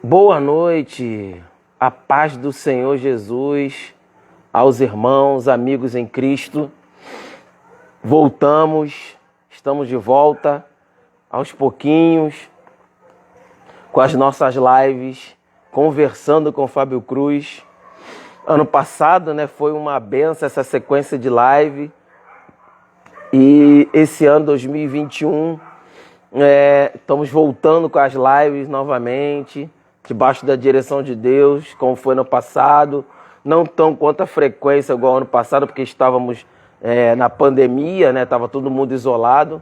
Boa noite, a paz do Senhor Jesus, aos irmãos, amigos em Cristo. Estamos de volta, aos pouquinhos, com as nossas lives, conversando com o Fábio Cruz. Ano passado, foi uma benção essa sequência de live. E esse ano, 2021, estamos voltando com as lives novamente, debaixo da direção de Deus, como foi no passado. Não tão quanto a frequência igual ano passado, porque estávamos na pandemia, estava todo mundo isolado.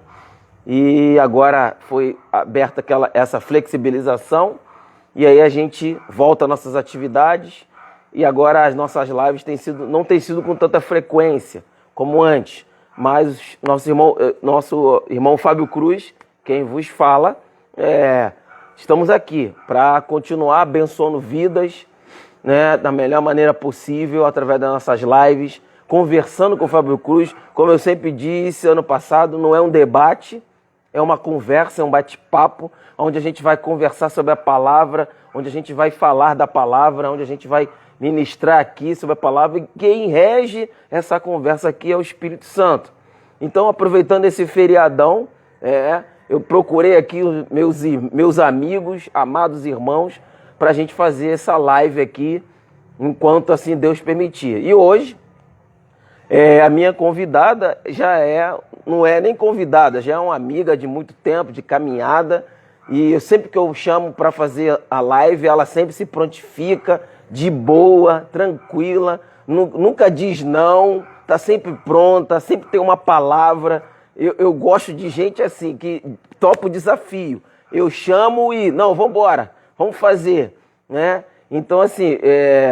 E agora foi aberta essa flexibilização. E aí a gente volta às nossas atividades. E agora as nossas lives não têm sido com tanta frequência como antes. Mas nosso irmão Fábio Cruz, quem vos fala, estamos aqui para continuar abençoando vidas, da melhor maneira possível, através das nossas lives, conversando com o Fábio Cruz. Como eu sempre disse ano passado, não é um debate, é uma conversa, é um bate-papo, onde a gente vai conversar sobre a palavra, onde a gente vai falar da palavra, onde a gente vai ministrar aqui sobre a palavra. E quem rege essa conversa aqui é o Espírito Santo. Então, aproveitando esse feriadão, eu procurei aqui os meus amigos, amados irmãos, para a gente fazer essa live aqui, enquanto assim Deus permitir. E hoje, a minha convidada não é nem convidada, já é uma amiga de muito tempo, de caminhada. E sempre que eu chamo para fazer a live, ela sempre se prontifica, de boa, tranquila, nunca diz não, tá sempre pronta, sempre tem uma palavra. Eu gosto de gente assim, que topa o desafio. Eu chamo e, não, vamos embora, vamos fazer, Então, assim,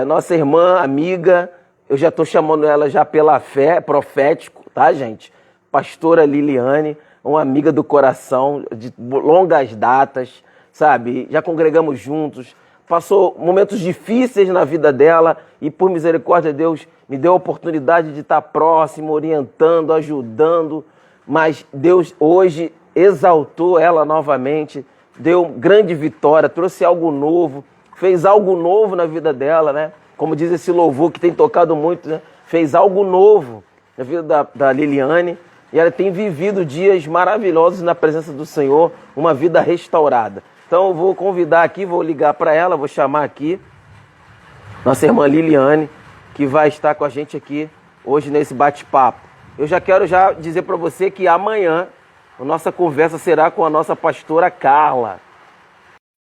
nossa irmã, amiga, eu já estou chamando ela já pela fé, profético, tá, gente? Pastora Liliane, uma amiga do coração, de longas datas, sabe? Já congregamos juntos, passou momentos difíceis na vida dela e, por misericórdia de Deus, me deu a oportunidade de estar próximo, orientando, ajudando. Mas Deus hoje exaltou ela novamente, deu grande vitória, trouxe algo novo, fez algo novo na vida dela, Como diz esse louvor que tem tocado muito, Fez algo novo na vida da Liliane. E ela tem vivido dias maravilhosos na presença do Senhor, uma vida restaurada. Então eu vou convidar aqui, vou ligar para ela, vou chamar aqui nossa irmã Liliane, que vai estar com a gente aqui hoje nesse bate-papo. Eu já quero dizer para você que amanhã a nossa conversa será com a nossa pastora Carla.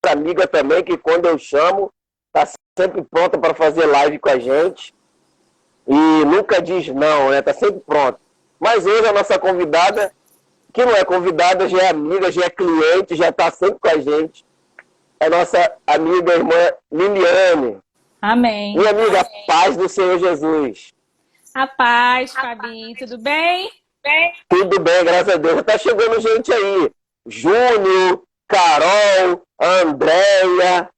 Amiga também, que quando eu chamo, está sempre pronta para fazer live com a gente. E nunca diz não, Está sempre pronta. Mas hoje a nossa convidada, que não é convidada, já é amiga, já é cliente, já está sempre com a gente. É a nossa amiga, irmã Liliane. Amém. Minha amiga, paz do Senhor Jesus. A paz, Fabi, tudo bem? Tudo bem, graças a Deus. Está chegando gente aí. Júnior, Carol, Andréia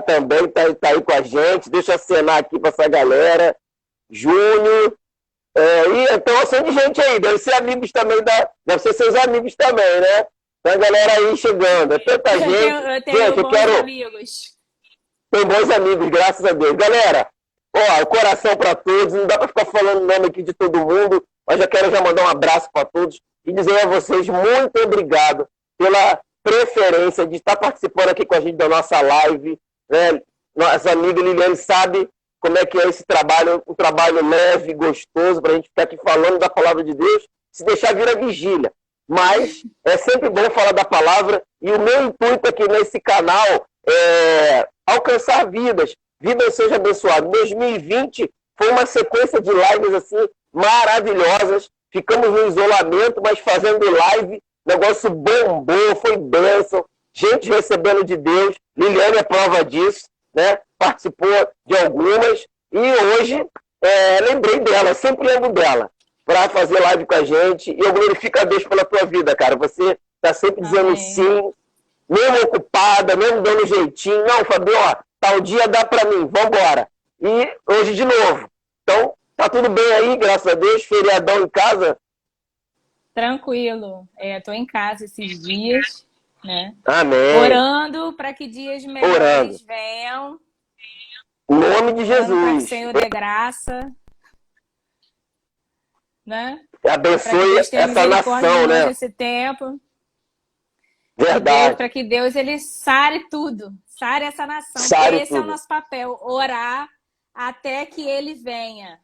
também tá aí com a gente. Deixa eu acenar aqui para essa galera. Júnior. E então, assim de gente aí, deve ser amigos também, deve ser seus amigos também, Tem a galera aí chegando, é tanta gente. Eu tenho bons amigos. Tem bons amigos, graças a Deus. Galera, coração para todos, não dá para ficar falando o nome aqui de todo mundo, mas quero mandar um abraço para todos e dizer a vocês muito obrigado pela preferência de estar participando aqui com a gente da nossa live, Nossa amiga Liliane sabe como é que é esse trabalho, um trabalho leve, gostoso, para a gente ficar aqui falando da palavra de Deus, se deixar vir a vigília. Mas é sempre bom falar da palavra, e o meu intuito aqui nesse canal é alcançar vidas sejam abençoadas. 2020 foi uma sequência de lives assim maravilhosas, ficamos no isolamento, mas fazendo live, negócio bombou, foi bênção, gente recebendo de Deus. Liliane é prova disso, participou de algumas, e hoje lembrei dela, sempre lembro dela, para fazer live com a gente, e eu glorifico a Deus pela tua vida, cara. Você está sempre dizendo sim, mesmo ocupada, mesmo dando jeitinho. Não, Fabio, tal dia dá para mim, vambora. E hoje de novo. Então, tá tudo bem aí, graças a Deus, feriadão em casa? Tranquilo. Tô em casa esses dias. né? Amém. Orando para que dias melhores venham. Em nome de Jesus. Para que o Senhor dê graça, né? Abençoe essa nação, né? Nesse tempo. Verdade. Para que Deus ele sare tudo, sare essa nação. Esse é o nosso papel, orar até que ele venha.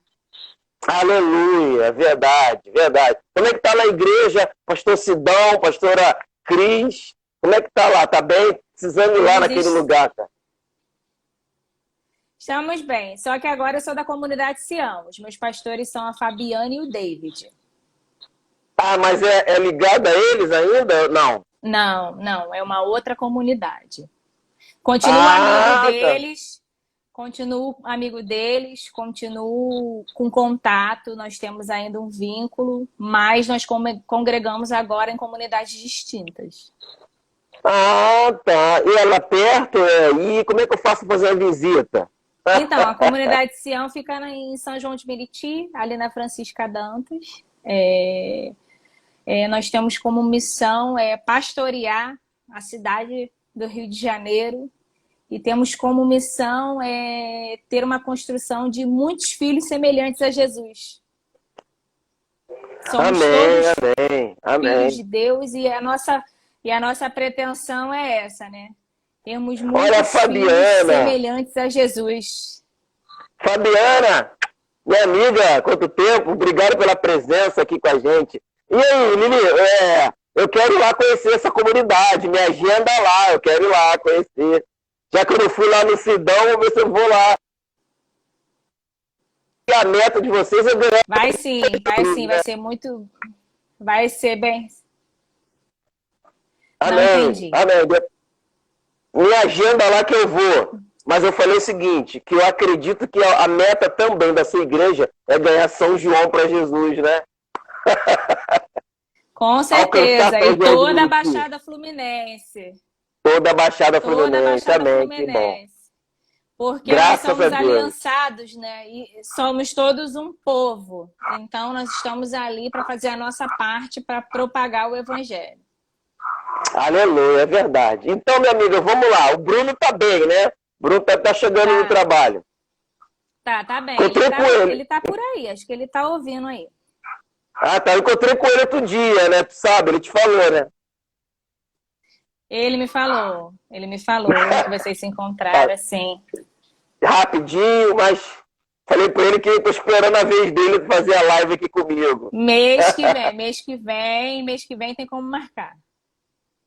Aleluia, verdade, verdade. Como é que tá lá a igreja, pastor Sidão, pastora Cris? Como é que tá lá? Tá bem? Precisando ir lá naquele lugar, cara. Estamos bem, só que agora eu sou da comunidade Sião. Os meus pastores são a Fabiana e o David. Ah, mas é ligado a eles ainda? Não. Não, é uma outra comunidade. Continuo amigo deles, continuo com contato, nós temos ainda um vínculo, mas nós congregamos agora em comunidades distintas. Ah, tá. E ela perto? E como é que eu faço para fazer a visita? Então, a comunidade de Sião fica em São João de Meriti, ali na Francisca Dantas. Nós temos como missão pastorear a cidade do Rio de Janeiro e temos como missão ter uma construção de muitos filhos semelhantes a Jesus. Somos todos filhos de Deus e a nossa pretensão é essa, né? Temos muitos filhos semelhantes a Jesus. Fabiana, minha amiga, quanto tempo? Obrigado pela presença aqui com a gente. E aí, Lili, eu quero ir lá conhecer essa comunidade, me agenda lá, eu quero ir lá conhecer. Já que eu não fui lá no Sidão, vou ver se eu vou lá. E a meta de vocês é ganhar. Vai sim, vai ser muito... Vai ser bem... Amém, não entendi. Amém. Me agenda lá que eu vou. Mas eu falei o seguinte, que eu acredito que a meta também da sua igreja é ganhar São João para Jesus, né? Com certeza. E toda a Baixada Fluminense. Toda a Baixada Fluminense, amém. Que bom. Porque nós somos aliançados, né? E somos todos um povo. Então, nós estamos ali para fazer a nossa parte para propagar o Evangelho. Aleluia, é verdade. Então, minha amiga, vamos lá. O Bruno tá bem, né? O Bruno tá chegando no trabalho. Tá bem. Ele tá por aí. Acho que ele tá ouvindo aí. Ah, tá. Eu encontrei com ele outro dia, né? Tu sabe, ele te falou, né? Ele me falou que vocês se encontraram, assim. Rapidinho, mas falei pra ele que eu tô esperando a vez dele fazer a live aqui comigo. Mês que vem tem como marcar.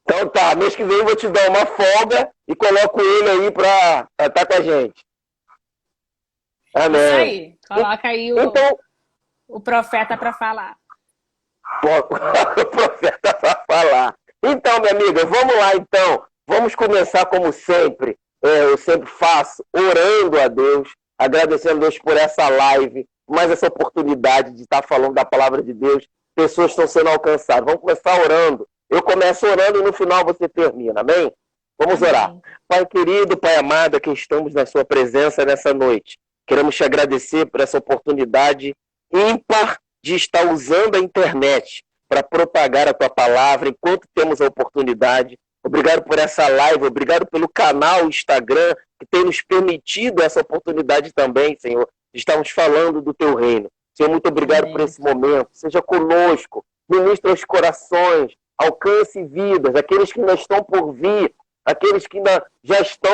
Então tá, mês que vem eu vou te dar uma folga e coloco ele aí pra estar com a gente. Amém. Isso aí, coloca aí o profeta pra falar. O profeta pra falar. Então, minha amiga, vamos lá então. Vamos começar como sempre. Eu sempre faço, orando a Deus, agradecendo a Deus por essa live, mais essa oportunidade de estar falando da palavra de Deus. Pessoas estão sendo alcançadas. Vamos começar orando. Eu começo orando e no final você termina, amém? Vamos orar. Pai querido, Pai amado, que estamos na sua presença nessa noite. Queremos te agradecer por essa oportunidade ímpar de estar usando a internet para propagar a tua palavra enquanto temos a oportunidade. Obrigado por essa live, obrigado pelo canal Instagram que tem nos permitido essa oportunidade também, Senhor, de estarmos falando do teu reino. Senhor, muito obrigado por esse momento. Seja conosco, ministra os corações, alcance vidas, aqueles que ainda estão por vir, aqueles que ainda já estão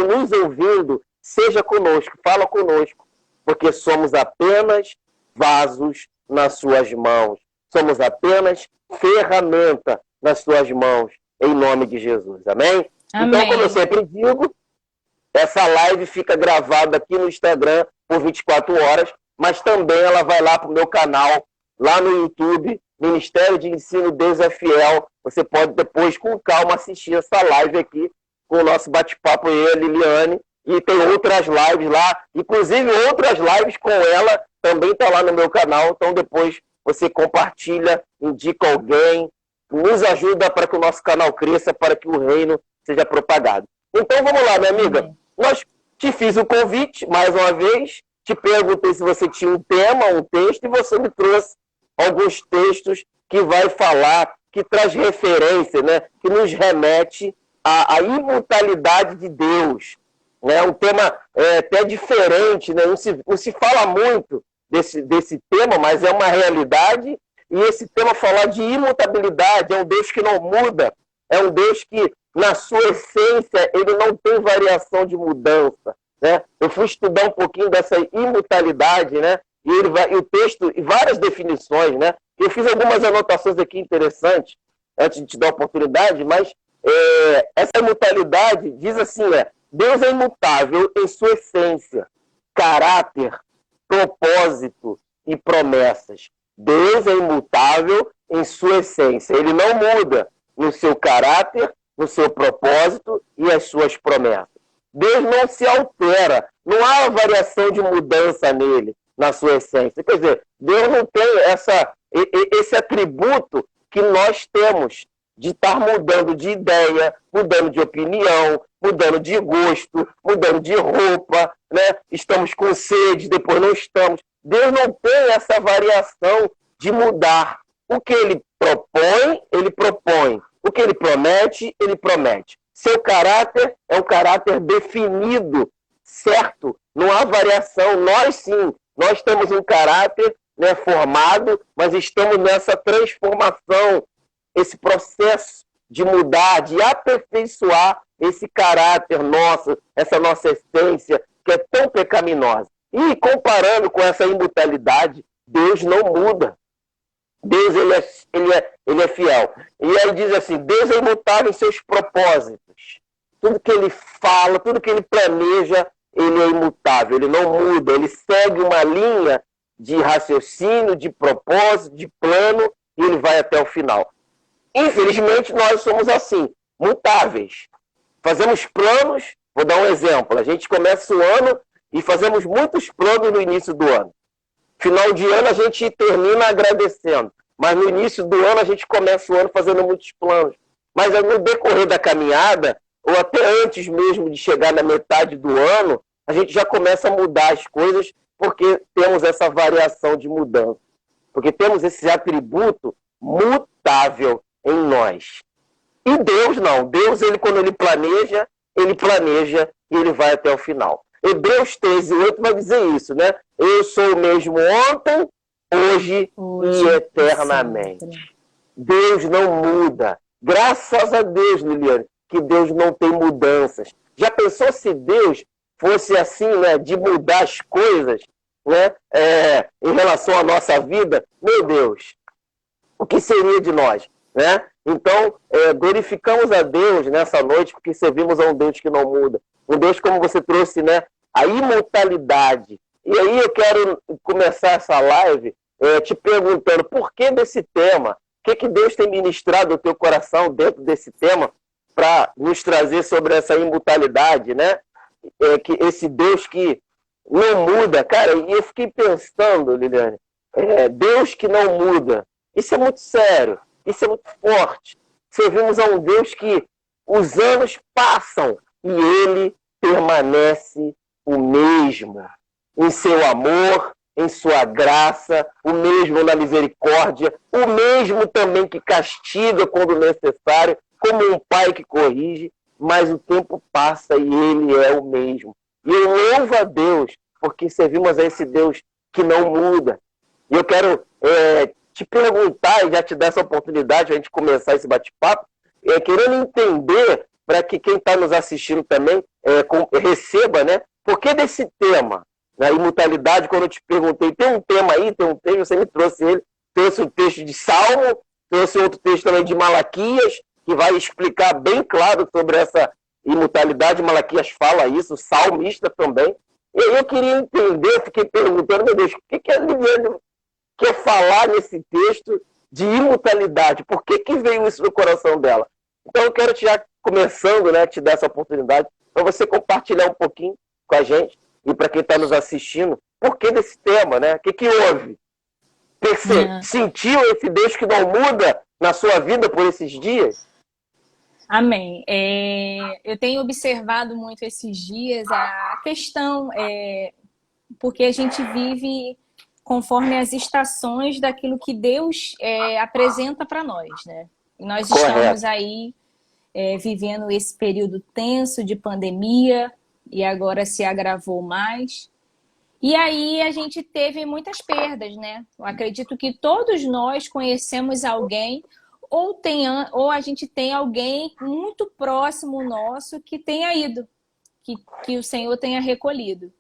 nos ouvindo, seja conosco, fala conosco, porque somos apenas vasos nas suas mãos. Somos apenas ferramenta nas suas mãos, em nome de Jesus. Amém? Então, como eu sempre digo, essa live fica gravada aqui no Instagram por 24 horas, mas também ela vai lá para o meu canal, lá no YouTube, Ministério de Ensino Deus é Fiel. Você pode depois, com calma, assistir essa live aqui com o nosso bate-papo, eu e a Liliane. E tem outras lives lá, inclusive outras lives com ela, também está lá no meu canal. Então depois você compartilha, indica alguém, nos ajuda para que o nosso canal cresça, para que o reino seja propagado. Então vamos lá, minha amiga. Nós te fiz o convite, mais uma vez, te perguntei se você tinha um tema, um texto, e você me trouxe alguns textos que vai falar, que traz referência, né? Que nos remete à imutabilidade de Deus. É um tema até diferente, né? Não se fala muito desse tema, mas é uma realidade. E esse tema falar de imutabilidade, é um Deus que não muda, é um Deus que, na sua essência, ele não tem variação de mudança. Né? Eu fui estudar um pouquinho dessa imutabilidade, né? E o texto, e várias definições, né? Eu fiz algumas anotações aqui interessantes, antes de te dar a oportunidade, mas essa imutabilidade diz assim, Deus é imutável em sua essência, caráter, propósito e promessas. Deus é imutável em sua essência. Ele não muda no seu caráter, no seu propósito e as suas promessas. Deus não se altera, não há variação de mudança nele, na sua essência. Quer dizer, Deus não tem esse atributo que nós temos de estar mudando de ideia, mudando de opinião, mudando de gosto, mudando de roupa, né? Estamos com sede, depois não estamos. Deus não tem essa variação de mudar. O que ele propõe, ele propõe. O que ele promete, ele promete. Seu caráter é um caráter definido, certo? Não há variação. Nós, sim, nós temos um caráter, né, formado, mas estamos nessa transformação, esse processo de mudar, de aperfeiçoar esse caráter nosso, essa nossa essência, que é tão pecaminosa. E comparando com essa imutabilidade, Deus não muda. Deus ele é fiel. E aí diz assim, Deus é imutável em seus propósitos. Tudo que ele fala, tudo que ele planeja, ele é imutável, ele não muda, ele segue uma linha de raciocínio, de propósito, de plano, e ele vai até o final. Infelizmente, nós somos assim, mutáveis. Fazemos planos, vou dar um exemplo, a gente começa o ano e fazemos muitos planos no início do ano. Final de ano a gente termina agradecendo, mas no início do ano a gente começa o ano fazendo muitos planos. Mas no decorrer da caminhada, ou até antes mesmo de chegar na metade do ano, a gente já começa a mudar as coisas porque temos essa variação de mudança. Porque temos esse atributo mutável em nós. E Deus não. Deus, ele, quando ele planeja e ele vai até o final. Hebreus 13:8 vai dizer isso, né? Eu sou o mesmo ontem, hoje e eternamente. Deus não muda. Graças a Deus, Liliane, que Deus não tem mudanças. Já pensou se Deus fosse assim, né, de mudar as coisas, né, em relação à nossa vida? Meu Deus, o que seria de nós? Né? Então, glorificamos a Deus nessa noite, porque servimos a um Deus que não muda. Um Deus, como você trouxe, né, a imutabilidade. E aí eu quero começar essa live te perguntando por que desse tema? O que Deus tem ministrado no teu coração dentro desse tema para nos trazer sobre essa imutabilidade, né? Que esse Deus que não muda. Cara, e eu fiquei pensando, Liliane, Deus que não muda. Isso é muito sério. Isso é muito forte. Servimos a um Deus que os anos passam e ele permanece o mesmo. Em seu amor, em sua graça, o mesmo na misericórdia, o mesmo também que castiga quando necessário, como um pai que corrige, mas o tempo passa e ele é o mesmo. E eu louvo a Deus, porque servimos a esse Deus que não muda. E eu quero te perguntar, e já te dar essa oportunidade para a gente começar esse bate-papo, querendo entender, para que quem está nos assistindo também receba, né? Por que desse tema, na imutabilidade, quando eu te perguntei, tem um tema aí, tem um texto, você me trouxe ele, trouxe um texto de Salmo, trouxe outro texto também de Malaquias, que vai explicar bem claro sobre essa imutabilidade. Malaquias fala isso, o salmista também. E aí eu queria entender, fiquei perguntando, meu Deus, o que a Liliane quer falar nesse texto de imutabilidade? Por que veio isso no coração dela? Então eu quero já começando, né, te dar essa oportunidade para você compartilhar um pouquinho com a gente e para quem está nos assistindo, por que desse tema, né? O que houve? Sentiu esse Deus que não muda na sua vida por esses dias? Amém. Eu tenho observado muito esses dias a questão, porque a gente vive conforme as estações daquilo que Deus apresenta para nós, né? Nós Correto. estamos aí vivendo esse período tenso de pandemia e agora se agravou mais. E aí a gente teve muitas perdas, né? Eu acredito que todos nós conhecemos alguém ou a gente tem alguém muito próximo nosso que tenha ido, que o Senhor tenha recolhido.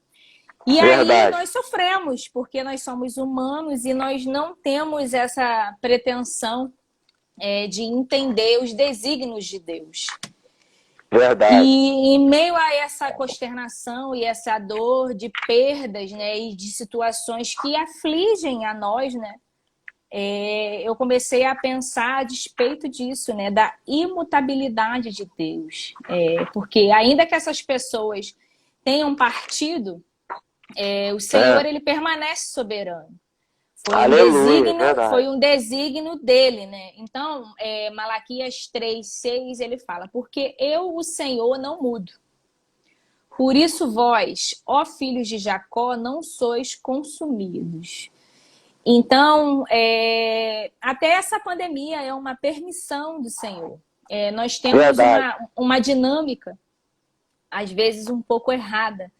E Verdade. aí nós sofremos, porque nós somos humanos e nós não temos essa pretensão de entender os desígnios de Deus. Verdade. E em meio a essa consternação e essa dor de perdas, né, e de situações que afligem a nós, né, eu comecei a pensar a despeito disso, né, da imutabilidade de Deus. Porque ainda que essas pessoas tenham partido, o Senhor ele permanece soberano. Foi um desígnio dele, né? Então, Malaquias 3:6, ele fala: porque eu, o Senhor, não mudo. Por isso vós, ó filhos de Jacó, não sois consumidos. Então, até essa pandemia é uma permissão do Senhor. Nós temos uma dinâmica, às vezes um pouco errada,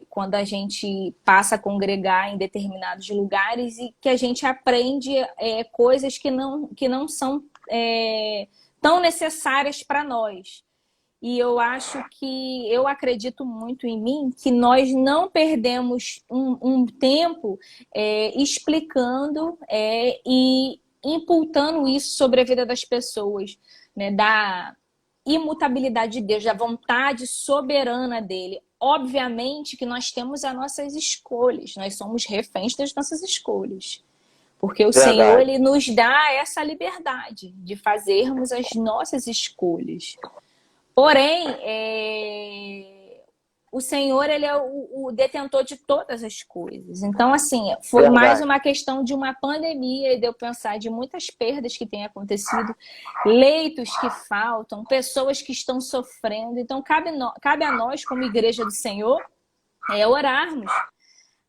quando a gente passa a congregar em determinados lugares e que a gente aprende coisas que não são tão necessárias para nós. E eu acredito muito em mim que nós não perdemos um tempo explicando e imputando isso sobre a vida das pessoas, né? Da imutabilidade de Deus, da vontade soberana dele. Obviamente que nós temos as nossas escolhas, nós somos reféns das nossas escolhas. Porque o Senhor ele nos dá essa liberdade de fazermos as nossas escolhas. Porém, o Senhor ele é o detentor de todas as coisas. Então, assim, foi mais uma questão de uma pandemia e de eu pensar de muitas perdas que têm acontecido, leitos que faltam, pessoas que estão sofrendo. Então, cabe a nós, como igreja do Senhor, orarmos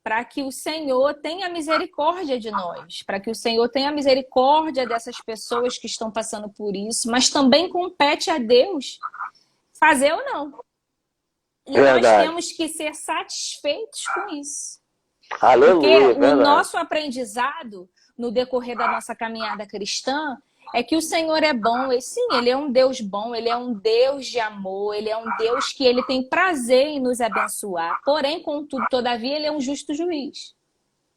para que o Senhor tenha misericórdia de nós, para que o Senhor tenha misericórdia dessas pessoas que estão passando por isso, mas também compete a Deus fazer ou não. E nós temos que ser satisfeitos com isso. Aleluia, porque o nosso aprendizado no decorrer da nossa caminhada cristã é que o Senhor é bom. E sim, ele é um Deus bom, ele é um Deus de amor, ele é um Deus que ele tem prazer em nos abençoar. Porém, contudo, todavia, ele é um justo juiz.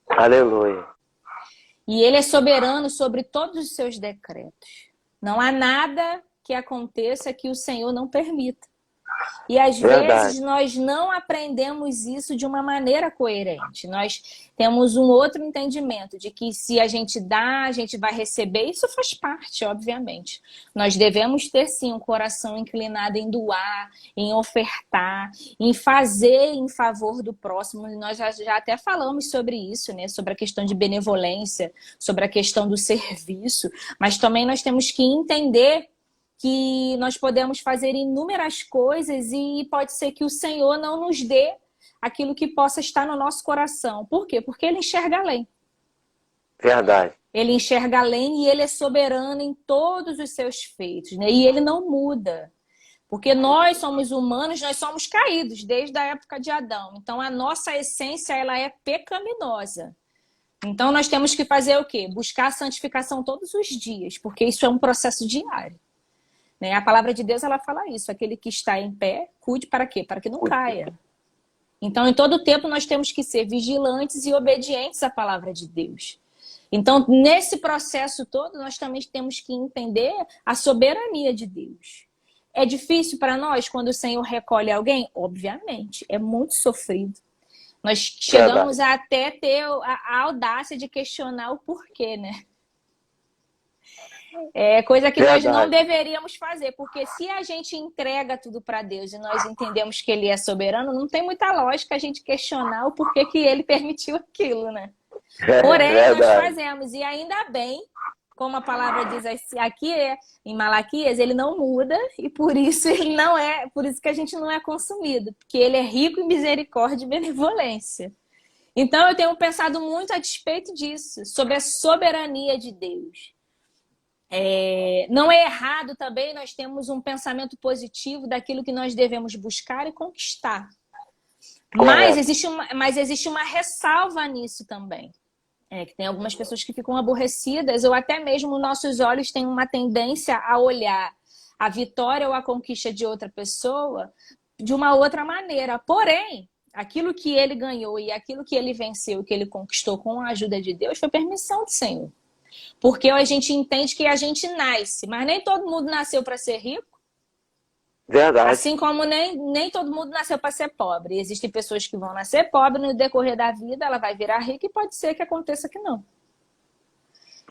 Aleluia. E ele é soberano sobre todos os seus decretos. Não há nada que aconteça que o Senhor não permita. E às vezes nós não aprendemos isso de uma maneira coerente. Nós temos um outro entendimento de que se a gente dá, a gente vai receber. Isso faz parte, obviamente. Nós devemos ter sim um coração inclinado em doar, em ofertar, em fazer em favor do próximo. Nós já até falamos sobre isso, né? Sobre a questão de benevolência, sobre a questão do serviço. Mas também nós temos que entender que nós podemos fazer inúmeras coisas e pode ser que o Senhor não nos dê aquilo que possa estar no nosso coração. Por quê? Porque ele enxerga além. Verdade. Ele enxerga além e ele é soberano em todos os seus feitos, né? E ele não muda. Porque nós somos humanos, nós somos caídos desde a época de Adão. Então a nossa essência ela é pecaminosa. Então nós temos que fazer o quê? Buscar a santificação todos os dias, porque isso é um processo diário. Né? A palavra de Deus ela fala isso, aquele que está em pé, cuide para quê? Para que não caia. Então, em todo tempo, nós temos que ser vigilantes e obedientes à palavra de Deus. Então, nesse processo todo, nós também temos que entender a soberania de Deus. É difícil para nós quando o Senhor recolhe alguém? Obviamente, é muito sofrido. Nós chegamos a até ter a audácia de questionar o porquê, né? É coisa que nós não deveríamos fazer, porque se a gente entrega tudo para Deus e nós entendemos que Ele é soberano, não tem muita lógica a gente questionar o porquê que Ele permitiu aquilo, né? Porém, nós fazemos, e ainda bem, como a palavra diz aqui em Malaquias, Ele não muda e por isso Ele não é, por isso que a gente não é consumido, porque Ele é rico em misericórdia e benevolência. Então eu tenho pensado muito a despeito disso, sobre a soberania de Deus. Não é errado também nós temos um pensamento positivo daquilo que nós devemos buscar e conquistar. Mas existe uma ressalva nisso também. Que tem algumas pessoas que ficam aborrecidas, ou até mesmo nossos olhos têm uma tendência a olhar a vitória ou a conquista de outra pessoa de uma outra maneira. Porém, aquilo que ele ganhou e aquilo que ele venceu, que ele conquistou com a ajuda de Deus, foi permissão do Senhor. Porque a gente entende que a gente nasce, mas nem todo mundo nasceu para ser rico. Verdade. Assim como nem todo mundo nasceu para ser pobre. Existem pessoas que vão nascer pobre, no decorrer da vida ela vai virar rica e pode ser que aconteça que não.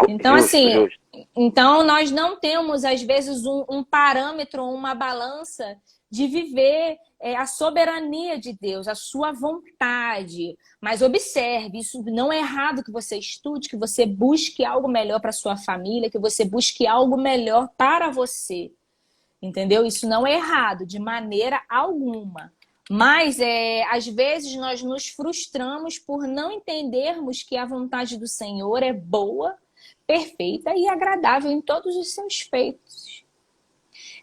Então, assim, então nós não temos, às vezes, um parâmetro, uma balança de viver a soberania de Deus, a sua vontade. Mas observe, isso não é errado que você estude, que você busque algo melhor para sua família, que você busque algo melhor para você. Entendeu? Isso não é errado, de maneira alguma. Mas, às vezes, nós nos frustramos por não entendermos que a vontade do Senhor é boa, perfeita e agradável em todos os seus feitos.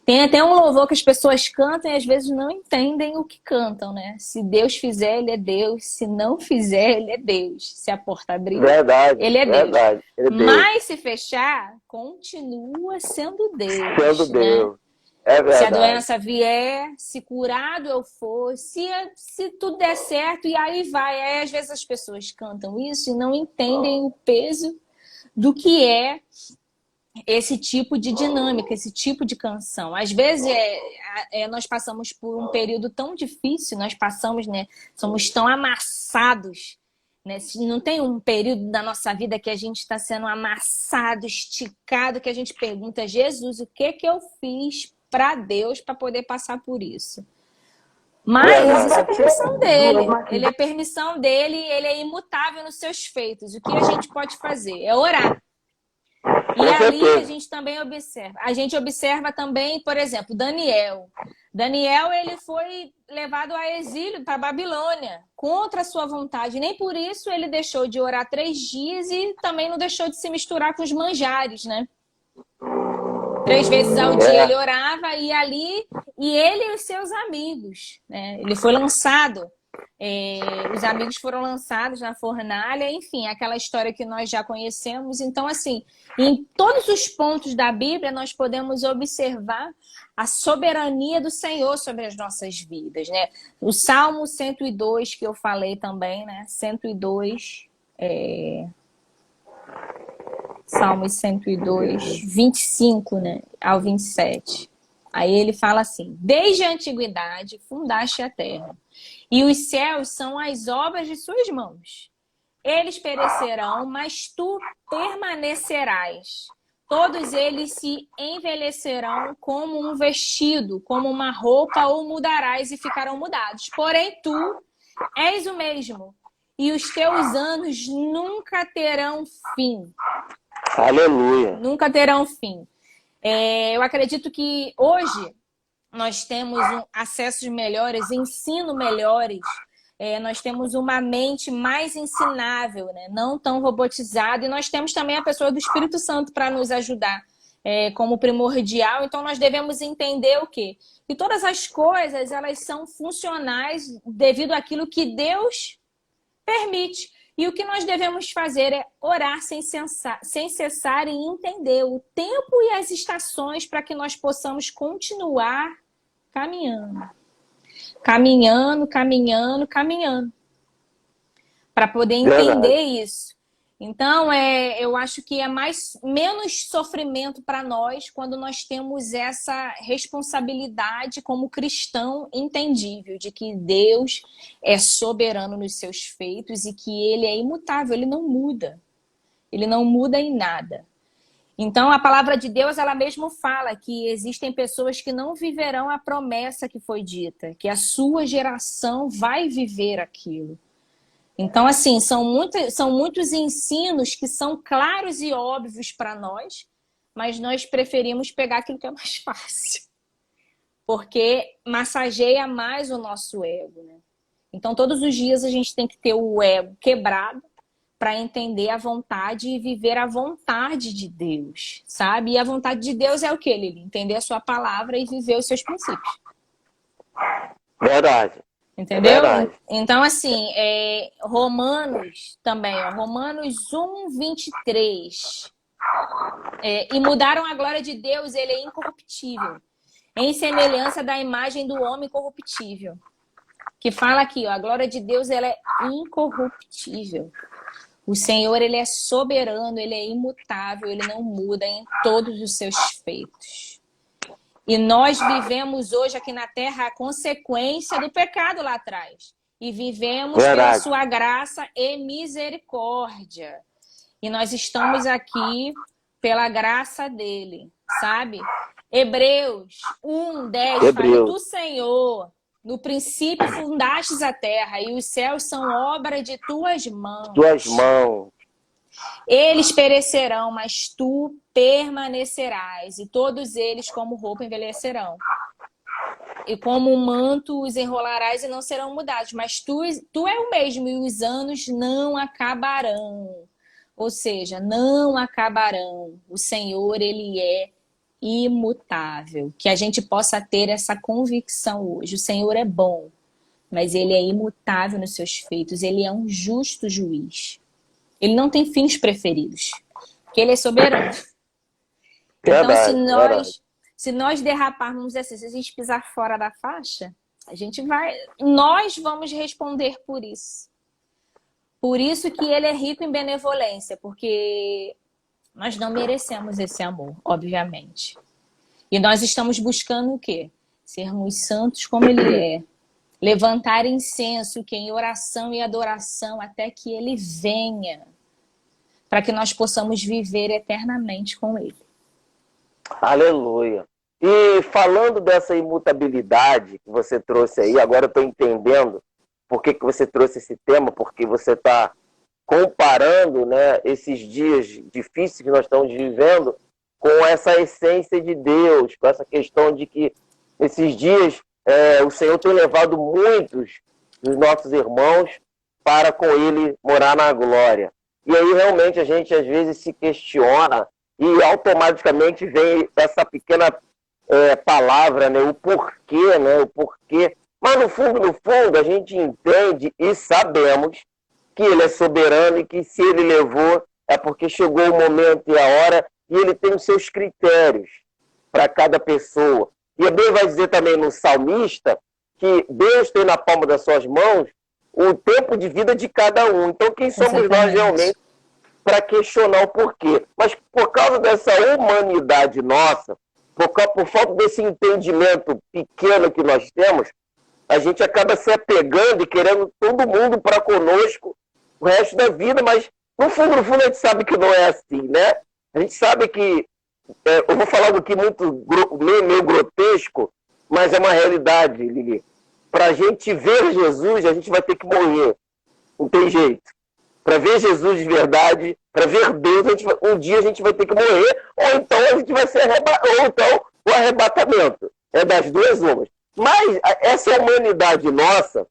Tem até um louvor que as pessoas cantam e às vezes não entendem o que cantam, né? Se Deus fizer, Ele é Deus. Se não fizer, Ele é Deus. Se a porta abrir, Ele é Deus. Ele é Deus. Mas se fechar, continua sendo Deus. Sendo Deus. Né? É verdade. Se a doença vier, se curado eu for, se tudo der certo, e aí vai. Aí, às vezes as pessoas cantam isso e não entendem o peso do que é esse tipo de dinâmica, esse tipo de canção. Às vezes nós passamos por um período tão difícil, nós passamos, né? Somos tão amassados, né? Não tem um período da nossa vida que a gente está sendo amassado, esticado, que a gente pergunta, Jesus, o que eu fiz para Deus para poder passar por isso? Mas isso é permissão dele. Ele é permissão dele, ele é imutável nos seus feitos. O que a gente pode fazer é orar. E ali a gente também observa. A gente observa também, por exemplo, Daniel. Daniel, ele foi levado a exílio para a Babilônia, contra a sua vontade. Nem por isso ele deixou de orar 3 dias e também não deixou de se misturar com os manjares, né? 3 vezes ao dia ele orava e ele e os seus amigos, né? Ele foi lançado. Os amigos foram lançados na fornalha, enfim, aquela história que nós já conhecemos. Então, assim, em todos os pontos da Bíblia, nós podemos observar a soberania do Senhor sobre as nossas vidas, né? O Salmo 102, que eu falei também, né? 102, Salmo 102, 25, né? Ao 27. Aí ele fala assim: desde a antiguidade fundaste a terra, e os céus são as obras de suas mãos. Eles perecerão, mas tu permanecerás. Todos eles se envelhecerão como um vestido, como uma roupa, ou mudarás e ficarão mudados. Porém, tu és o mesmo, e os teus anos nunca terão fim. Aleluia. Nunca terão fim. Eu acredito que hoje nós temos acessos melhores, ensino melhores, nós temos uma mente mais ensinável, né? Não tão robotizada, e nós temos também a pessoa do Espírito Santo para nos ajudar como primordial. Então nós devemos entender o quê? Que todas as coisas elas são funcionais devido àquilo que Deus permite. E o que nós devemos fazer é orar sem cessar e entender o tempo e as estações para que nós possamos continuar caminhando. Caminhando. Para poder entender isso. Então, eu acho que é menos sofrimento para nós quando nós temos essa responsabilidade como cristão entendível, de que Deus é soberano nos seus feitos e que Ele é imutável, Ele não muda. Ele não muda em nada. Então, a palavra de Deus, ela mesmo fala que existem pessoas que não viverão a promessa que foi dita, que a sua geração vai viver aquilo. Então, assim, são muitos ensinos que são claros e óbvios para nós, mas nós preferimos pegar aquilo que é mais fácil, porque massageia mais o nosso ego, né? Então, todos os dias a gente tem que ter o ego quebrado para entender a vontade e viver a vontade de Deus, sabe? E a vontade de Deus é o quê, Lili? Entender a sua palavra e viver os seus princípios. Verdade. Entendeu? É verdade. Então, assim, Romanos também, ó, Romanos 1:23. E mudaram a glória de Deus, ele é incorruptível, em semelhança da imagem do homem corruptível. Que fala aqui, ó, a glória de Deus, ela é incorruptível. O Senhor, ele é soberano, ele é imutável, ele não muda em todos os seus feitos. E nós vivemos hoje aqui na Terra a consequência do pecado lá atrás. E vivemos pela sua graça e misericórdia. E nós estamos aqui pela graça dele, sabe? Hebreus 1:10 fala do Senhor. No princípio fundastes a terra e os céus são obra de tuas mãos. Tuas mãos. Eles perecerão, mas tu permanecerás, e todos eles como roupa envelhecerão. E como um manto os enrolarás e não serão mudados, mas tu é o mesmo e os anos não acabarão. Ou seja, não acabarão. O Senhor, ele é imutável. Que a gente possa ter essa convicção hoje. O Senhor é bom, mas ele é imutável nos seus feitos. Ele é um justo juiz. Ele não tem fins preferidos, porque ele é soberano. Verdade, então, se nós derraparmos assim, se a gente pisar fora da faixa, nós vamos responder por isso. Por isso que ele é rico em benevolência, porque nós não merecemos esse amor, obviamente. E nós estamos buscando o quê? Sermos santos como ele é. Levantar incenso em oração e adoração até que ele venha, para que nós possamos viver eternamente com ele. Aleluia. E falando dessa imutabilidade que você trouxe aí, agora eu estou entendendo por que você trouxe esse tema, porque você está comparando, né, esses dias difíceis que nós estamos vivendo com essa essência de Deus, com essa questão de que esses dias o Senhor tem levado muitos dos nossos irmãos para com ele morar na glória. E aí realmente a gente às vezes se questiona e automaticamente vem essa pequena palavra, né, o porquê, né, o porquê. Mas no fundo a gente entende e sabemos que ele é soberano e que se ele levou é porque chegou o momento e a hora e ele tem os seus critérios para cada pessoa. E a Bíblia vai dizer também no salmista que Deus tem na palma das suas mãos o tempo de vida de cada um. Então quem somos nós realmente para questionar o porquê? Mas por causa dessa humanidade nossa, por falta desse entendimento pequeno que nós temos, a gente acaba se apegando e querendo todo mundo para conosco o resto da vida, mas no fundo a gente sabe que não é assim, né? A gente sabe que, eu vou falar algo aqui meio grotesco, mas é uma realidade, Lili. Para a gente ver Jesus, a gente vai ter que morrer. Não tem jeito. Para ver Jesus de verdade, para ver Deus, um dia a gente vai ter que morrer, ou então a gente vai ser ou então o arrebatamento. É das duas umas. Mas essa humanidade nossa,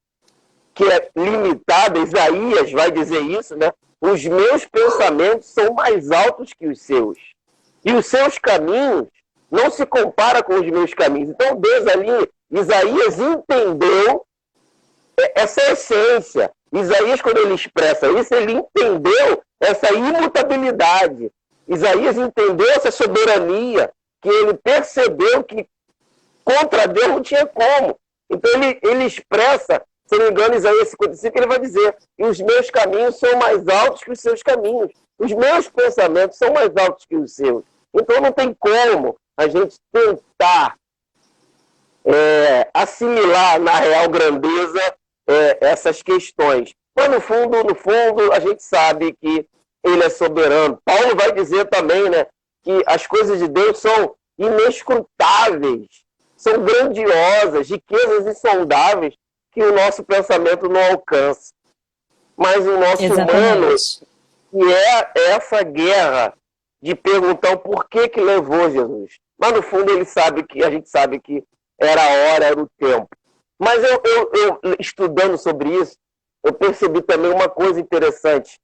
que é limitada, Isaías vai dizer isso, né? Os meus pensamentos são mais altos que os seus. E os seus caminhos não se comparam com os meus caminhos. Então Deus ali, Isaías entendeu essa essência. Isaías, quando ele expressa isso, ele entendeu essa imutabilidade. Isaías entendeu essa soberania, que ele percebeu que contra Deus não tinha como. Então ele expressa, se não me engano, Isaías 55, ele vai dizer: e os meus caminhos são mais altos que os seus caminhos. Os meus pensamentos são mais altos que os seus. Então não tem como a gente tentar assimilar na real grandeza essas questões. Mas no fundo, a gente sabe que ele é soberano. Paulo vai dizer também, né, que as coisas de Deus são inescrutáveis, são grandiosas, riquezas insondáveis que o nosso pensamento não alcança. Mas o nosso humano, que é essa guerra de perguntar o porquê que levou Jesus. Mas no fundo a gente sabe que era a hora, era o tempo. Mas eu estudando sobre isso, eu percebi também uma coisa interessante,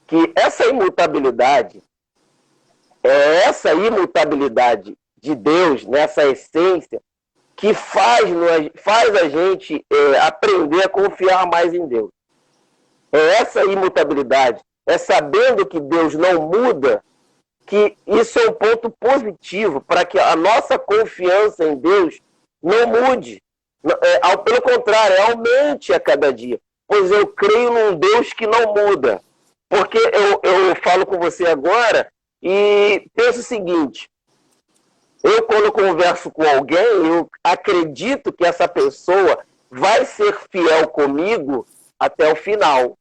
que essa imutabilidade é essa imutabilidade de Deus, nessa essência, que faz a gente aprender a confiar mais em Deus. É essa imutabilidade, é sabendo que Deus não muda, que isso é um ponto positivo para que a nossa confiança em Deus não mude. Pelo contrário, aumente a cada dia. Pois eu creio num Deus que não muda. Porque eu falo com você agora e penso o seguinte: eu, quando converso com alguém, eu acredito que essa pessoa vai ser fiel comigo até o final.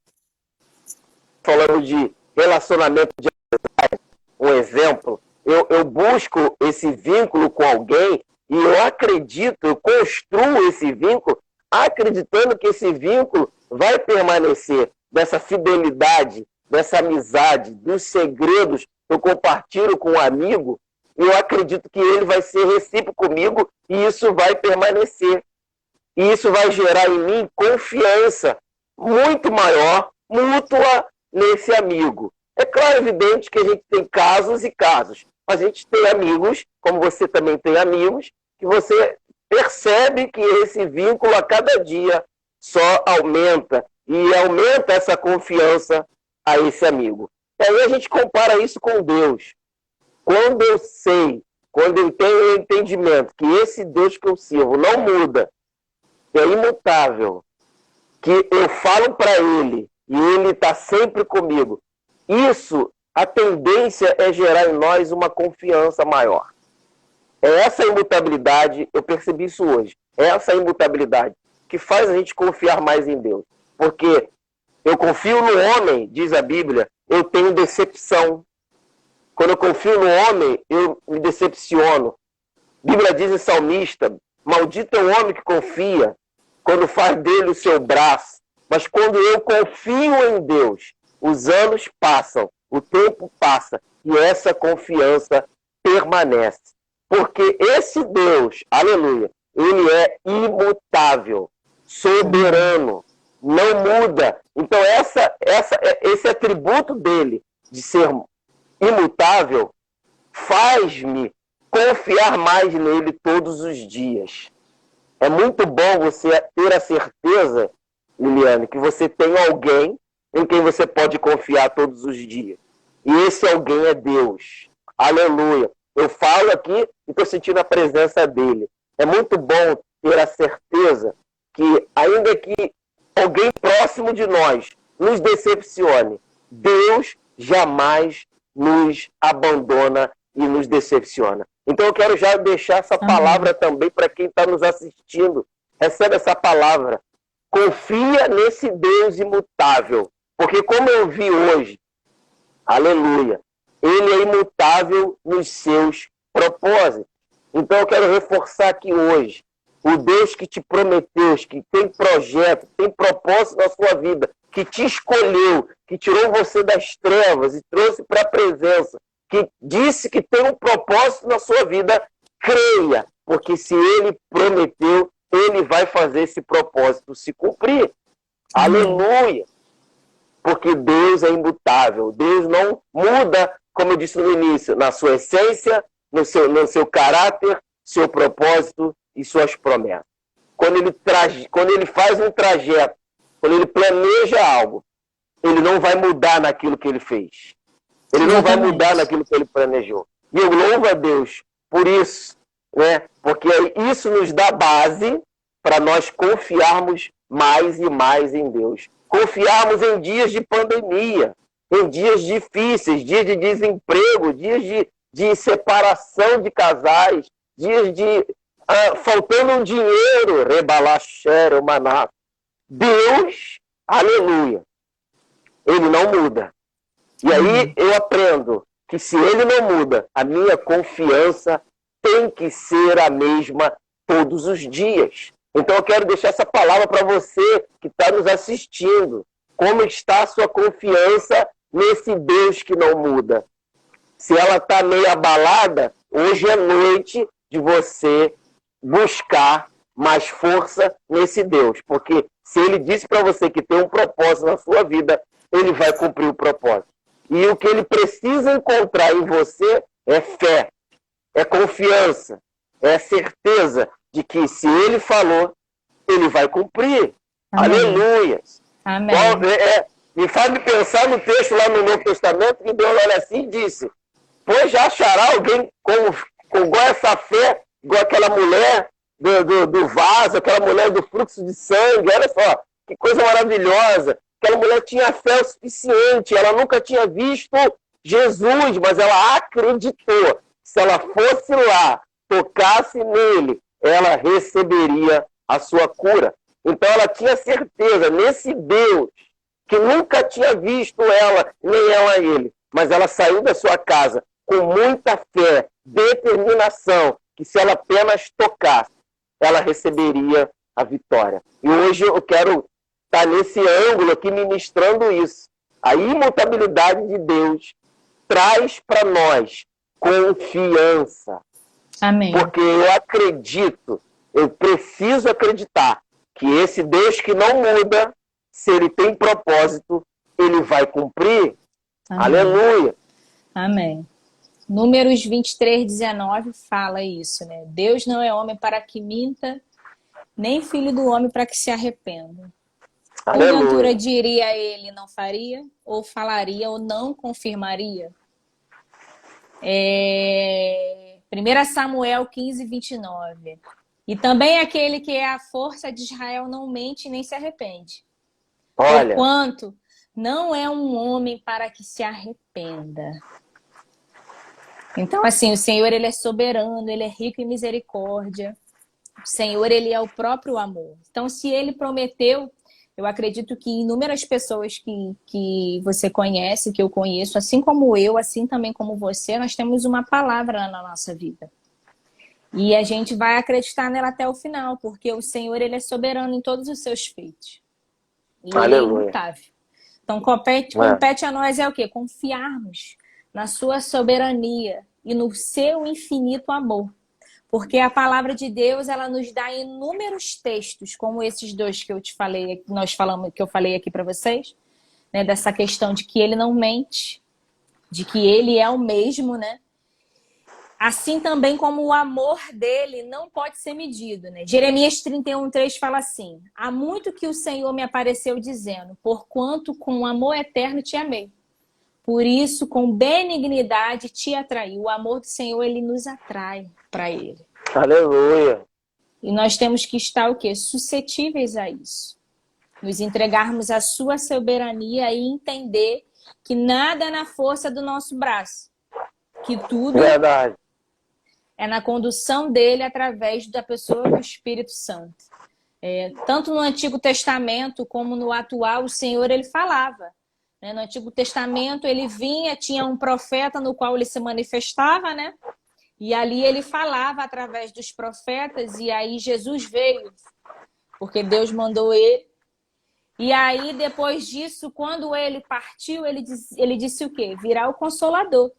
Falando de relacionamento de amizade, um exemplo, eu busco esse vínculo com alguém e eu acredito, eu construo esse vínculo acreditando que esse vínculo vai permanecer, dessa fidelidade, dessa amizade, dos segredos que eu compartilho com um amigo. Eu acredito que ele vai ser recíproco comigo e isso vai permanecer. E isso vai gerar em mim confiança muito maior, mútua, nesse amigo. É claro, evidente que a gente tem casos e casos. A gente tem amigos, como você também tem amigos, que você percebe que esse vínculo a cada dia só aumenta. E aumenta essa confiança a esse amigo. E aí a gente compara isso com Deus. Quando eu sei, quando eu tenho o entendimento que esse Deus que eu sirvo não muda, é imutável, que eu falo para Ele e Ele está sempre comigo, isso, a tendência é gerar em nós uma confiança maior. É essa imutabilidade, eu percebi isso hoje, é essa imutabilidade que faz a gente confiar mais em Deus. Porque eu confio no homem, diz a Bíblia, eu tenho decepção. Quando eu confio no homem, eu me decepciono. A Bíblia diz em Salmista, maldito é o homem que confia, quando faz dele o seu braço. Mas quando eu confio em Deus, os anos passam, o tempo passa, e essa confiança permanece. Porque esse Deus, aleluia, ele é imutável, soberano, não muda. Então esse atributo dele, de ser imutável, faz-me confiar mais nele todos os dias. É muito bom você ter a certeza, Liliane, que você tem alguém em quem você pode confiar todos os dias. E esse alguém é Deus. Aleluia. Eu falo aqui e estou sentindo a presença dele. É muito bom ter a certeza que, ainda que alguém próximo de nós nos decepcione, Deus jamais nos abandona e nos decepciona. Então eu quero já deixar essa palavra também para quem está nos assistindo. Recebe essa palavra. Confia nesse Deus imutável. Porque como eu vi hoje, aleluia, ele é imutável nos seus propósitos. Então eu quero reforçar aqui hoje, o Deus que te prometeu, que tem projeto, tem propósito na sua vida, que te escolheu, que tirou você das trevas e trouxe para a presença, que disse que tem um propósito na sua vida, creia, porque se ele prometeu, ele vai fazer esse propósito se cumprir. Aleluia! Porque Deus é imutável, Deus não muda, como eu disse no início, na sua essência, no seu caráter, seu propósito e suas promessas. Quando ele faz um trajeto, quando ele planeja algo, ele não vai mudar naquilo que ele fez. Ele não vai mudar naquilo que ele planejou. E eu louvo a Deus por isso, né? Porque isso nos dá base para nós confiarmos mais e mais em Deus. Confiarmos em dias de pandemia, em dias difíceis, dias de desemprego, dias de separação de casais, dias de faltando um dinheiro, rebalachero, maná. Deus, aleluia, ele não muda. E aí eu aprendo que se ele não muda, a minha confiança tem que ser a mesma todos os dias. Então eu quero deixar essa palavra para você que está nos assistindo. Como está a sua confiança nesse Deus que não muda? Se ela está meio abalada, hoje é noite de você buscar mais força nesse Deus. Porque se ele disse para você que tem um propósito na sua vida, ele vai cumprir o propósito. E o que ele precisa encontrar em você é fé, é confiança, é certeza de que se ele falou, ele vai cumprir. Amém. Aleluia. Amém. Me faz me pensar no texto lá no Novo Testamento, que Deus olha assim e disse: pois já achará alguém com igual essa fé, igual aquela mulher do vaso, aquela mulher do fluxo de sangue. Olha só, que coisa maravilhosa. Aquela mulher tinha fé o suficiente, ela nunca tinha visto Jesus, mas ela acreditou. Se ela fosse lá, tocasse nele, ela receberia a sua cura. Então ela tinha certeza nesse Deus, que nunca tinha visto ela, nem ela ele, mas ela saiu da sua casa com muita fé, determinação, que se ela apenas tocasse, ela receberia a vitória. E hoje eu quero estar nesse ângulo aqui ministrando isso. A imutabilidade de Deus traz para nós confiança. Amém. Porque eu acredito, eu preciso acreditar que esse Deus que não muda, se ele tem propósito, ele vai cumprir. Amém. Aleluia. Amém. Números 23, 19 fala isso, né? Deus não é homem para que minta, nem filho do homem para que se arrependa. Porventura diria ele, não faria, ou falaria, ou não confirmaria. 1 Samuel 15, 29. E também aquele que é a força de Israel não mente nem se arrepende. Olha. Porquanto não é um homem para que se arrependa. Então, assim, o Senhor, ele é soberano, ele é rico em misericórdia. O Senhor, ele é o próprio amor. Então, se ele prometeu, eu acredito que inúmeras pessoas que você conhece, que eu conheço, assim como eu, assim também como você, nós temos uma palavra na nossa vida. E a gente vai acreditar nela até o final, porque o Senhor, ele é soberano em todos os seus feitos. E ele é imutável. Então, compete a nós o quê? Confiarmos na sua soberania e no seu infinito amor. Porque a palavra de Deus, ela nos dá inúmeros textos, como esses dois que eu te falei, que eu falei aqui para vocês, né, dessa questão de que ele não mente, de que ele é o mesmo, né? Assim também como o amor dele não pode ser medido, né? Jeremias 31:3 fala assim: há muito que o Senhor me apareceu dizendo, porquanto com amor eterno te amei. Por isso, com benignidade te atraí. O amor do Senhor, ele nos atrai para ele. Aleluia. E nós temos que estar o quê? Suscetíveis a isso. Nos entregarmos à sua soberania e entender que nada é na força do nosso braço. Que tudo Verdade. é na condução dele através da pessoa do Espírito Santo. Tanto no Antigo Testamento como no atual, o Senhor, ele falava. No Antigo Testamento, ele vinha, tinha um profeta no qual ele se manifestava, né? E ali ele falava através dos profetas, e aí Jesus veio, porque Deus mandou ele. E aí, depois disso, quando ele partiu, ele disse o quê? Virá o Consolador.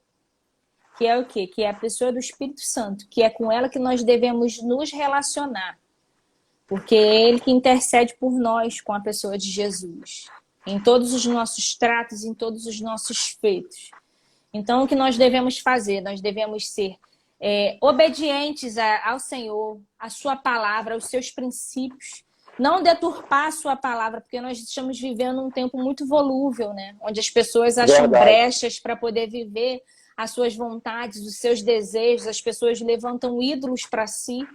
Que é o quê? Que é a pessoa do Espírito Santo, que é com ela que nós devemos nos relacionar. Porque é ele que intercede por nós com a pessoa de Jesus. Em todos os nossos tratos, em todos os nossos feitos. Então, o que nós devemos fazer? Nós devemos ser obedientes ao Senhor, à sua palavra, aos seus princípios. Não deturpar a sua palavra, porque nós estamos vivendo um tempo muito volúvel, né? Onde as pessoas acham brechas para poder viver as suas vontades, os seus desejos, as pessoas levantam ídolos para si.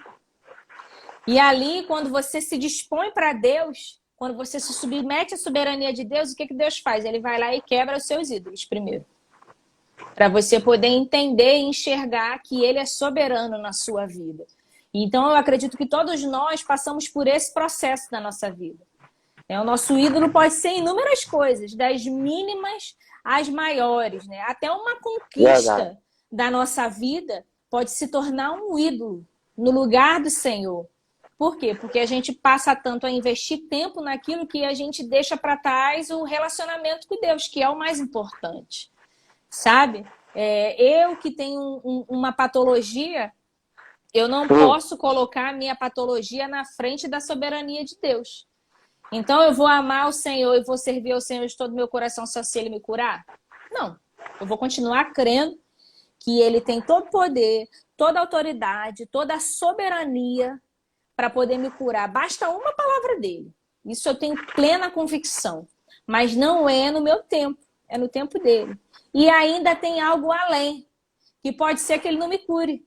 E ali, quando você se dispõe para Deus, quando você se submete à soberania de Deus, o que Deus faz? Ele vai lá e quebra os seus ídolos primeiro. Para você poder entender e enxergar que ele é soberano na sua vida. Então, eu acredito que todos nós passamos por esse processo na nossa vida. O nosso ídolo pode ser inúmeras coisas, das mínimas às maiores, né? Até uma conquista da nossa vida pode se tornar um ídolo no lugar do Senhor. Por quê? Porque a gente passa tanto a investir tempo naquilo que a gente deixa para trás o relacionamento com Deus, que é o mais importante. Sabe? Eu que tenho uma patologia, eu não posso colocar a minha patologia na frente da soberania de Deus. Então eu vou amar o Senhor e vou servir ao Senhor de todo o meu coração só se Ele me curar? Não. Eu vou continuar crendo que ele tem todo poder, toda autoridade, toda a soberania para poder me curar. Basta uma palavra dele. Isso eu tenho plena convicção. Mas não é no meu tempo, é no tempo dele. E ainda tem algo além, que pode ser que ele não me cure.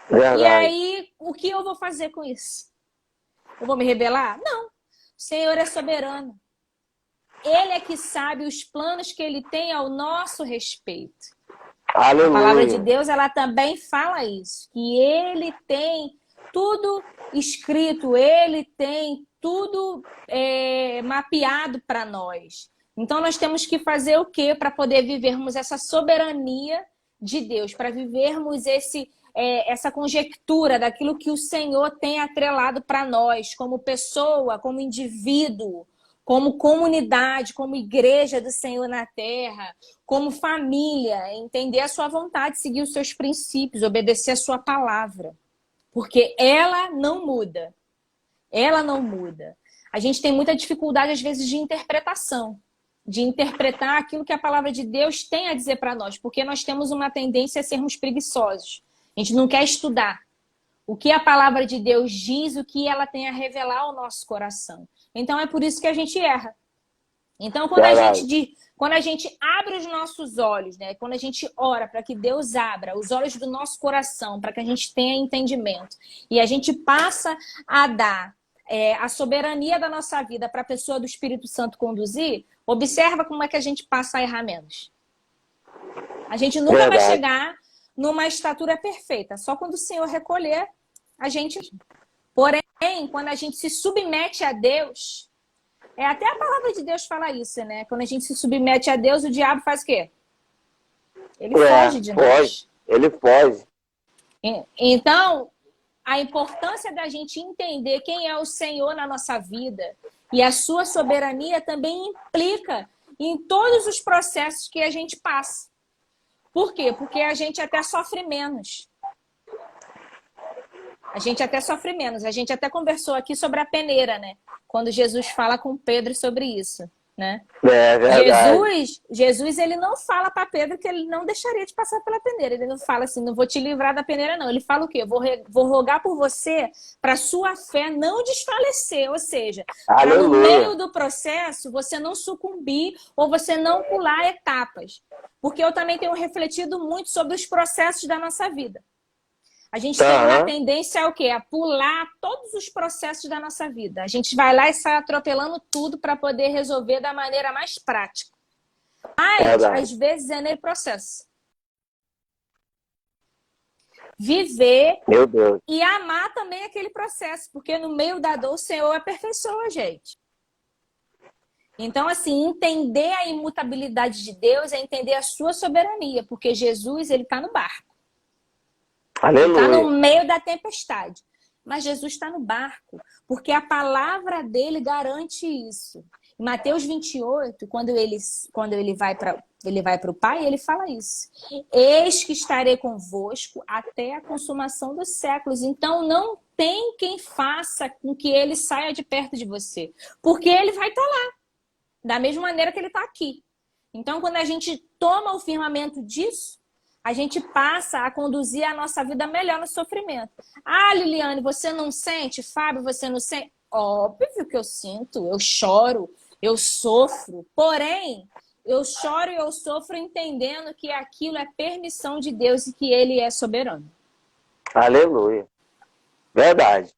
Verdade. E aí, o que eu vou fazer com isso? Eu vou me rebelar? Não. O Senhor é soberano. Ele é que sabe os planos que ele tem ao nosso respeito. Aleluia. A palavra de Deus, ela também fala isso. Que ele tem tudo escrito, ele tem tudo mapeado para nós. Então, nós temos que fazer o quê para poder vivermos essa soberania de Deus? Para vivermos essa conjectura daquilo que o Senhor tem atrelado para nós, como pessoa, como indivíduo, como comunidade, como igreja do Senhor na terra, como família, entender a sua vontade, seguir os seus princípios, obedecer a sua palavra. Porque ela não muda. Ela não muda. A gente tem muita dificuldade, às vezes, de interpretação. De interpretar aquilo que a palavra de Deus tem a dizer para nós. Porque nós temos uma tendência a sermos preguiçosos. A gente não quer estudar o que a palavra de Deus diz, o que ela tem a revelar ao nosso coração. Então, é por isso que a gente erra. Então, quando a gente abre os nossos olhos, né? Quando a gente ora para que Deus abra os olhos do nosso coração, para que a gente tenha entendimento, e a gente passa a dar a soberania da nossa vida para a pessoa do Espírito Santo conduzir, observa como é que a gente passa a errar menos. A gente nunca vai chegar numa estatura perfeita, só quando o Senhor recolher a gente. Porém, quando a gente se submete a Deus, até a palavra de Deus fala isso, né? Quando a gente se submete a Deus, o diabo faz o quê? Ele foge de nós. Ele foge. Então, a importância da gente entender quem é o Senhor na nossa vida e a sua soberania também implica em todos os processos que a gente passa. Por quê? Porque a gente até sofre menos. A gente até sofre menos. A gente até conversou aqui sobre a peneira, né? Quando Jesus fala com Pedro sobre isso, né? É verdade. Jesus, ele não fala para Pedro que ele não deixaria de passar pela peneira. Ele não fala assim, não vou te livrar da peneira, não. Ele fala o quê? Vou rogar por você para sua fé não desfalecer. Ou seja, para no meio do processo você não sucumbir ou você não pular etapas. Porque eu também tenho refletido muito sobre os processos da nossa vida. A gente tem uma tendência ao quê? A pular todos os processos da nossa vida. A gente vai lá e sai atropelando tudo para poder resolver da maneira mais prática. Mas, às vezes, é nesse processo. Viver e amar também aquele processo. Porque no meio da dor, o Senhor aperfeiçoa a gente. Então, assim, entender a imutabilidade de Deus é entender a sua soberania. Porque Jesus, ele está no barco. Aleluia. Está no meio da tempestade. Mas Jesus está no barco, porque a palavra dele garante isso. Em Mateus 28, quando ele vai para o Pai, ele fala isso. Eis que estarei convosco até a consumação dos séculos. Então, não tem quem faça com que ele saia de perto de você. Porque ele vai estar lá, da mesma maneira que ele está aqui. Então, quando a gente toma o firmamento disso, a gente passa a conduzir a nossa vida melhor no sofrimento. Ah, Liliane, você não sente? Fábio, você não sente? Óbvio que eu sinto, eu choro, eu sofro. Porém, eu choro e eu sofro entendendo que aquilo é permissão de Deus e que Ele é soberano. Aleluia. Verdade.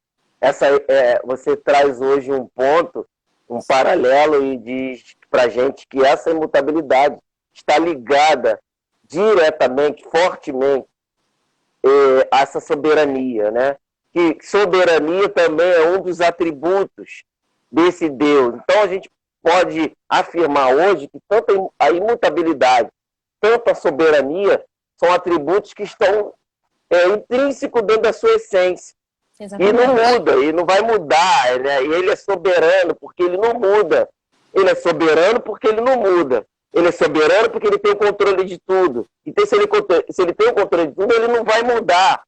Você traz hoje um ponto, um paralelo e diz pra gente que essa imutabilidade está ligada diretamente, fortemente, a essa soberania, né? Que soberania também é um dos atributos desse Deus. Então a gente pode afirmar hoje que tanto a imutabilidade, tanto a soberania, são atributos que estão intrínsecos dentro da sua essência. Exatamente. E não muda, e não vai mudar, né? E ele é soberano porque ele não muda. Ele é soberano porque ele não muda. Ele é soberano porque ele tem o controle de tudo. Então, se ele tem o controle de tudo, ele não vai mudar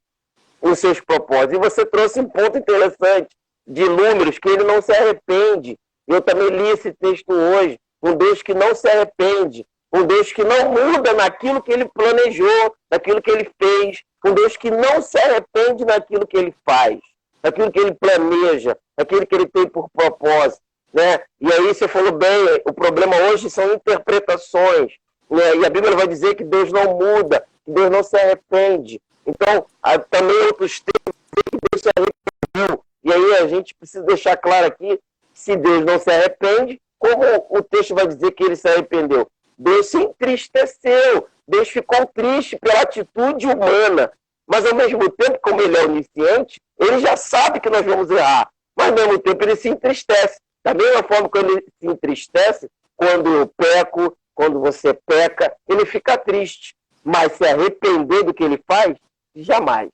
os seus propósitos. E você trouxe um ponto interessante de Números, que ele não se arrepende. Eu também li esse texto hoje. Um Deus que não se arrepende. um Deus que não muda naquilo que ele planejou, naquilo que ele fez, um Deus que não se arrepende naquilo que ele faz, naquilo que ele planeja, naquilo que ele tem por propósito, né? E aí você falou bem, o problema hoje são interpretações, né? E a Bíblia vai dizer que Deus não muda, que Deus não se arrepende. Então, também outros textos que Deus se arrependeu. E aí a gente precisa deixar claro aqui, se Deus não se arrepende, como o texto vai dizer que ele se arrependeu? Deus se entristeceu, Deus ficou triste pela atitude humana, mas ao mesmo tempo, como ele é onisciente, ele já sabe que nós vamos errar, mas ao mesmo tempo ele se entristece. Da mesma forma que ele se entristece, quando eu peco, quando você peca, ele fica triste, mas se arrepender do que ele faz, jamais.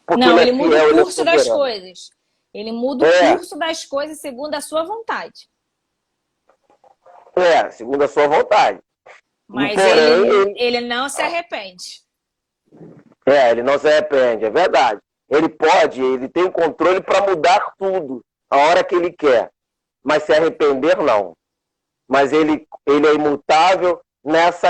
Porque não, ele muda o curso das coisas. Ele muda o curso das coisas segundo a sua vontade. Segundo a sua vontade. Mas porém, ele não se arrepende. Ele não se arrepende, é verdade. Ele tem o controle para mudar tudo, a hora que ele quer. Mas se arrepender, não. Mas ele é imutável.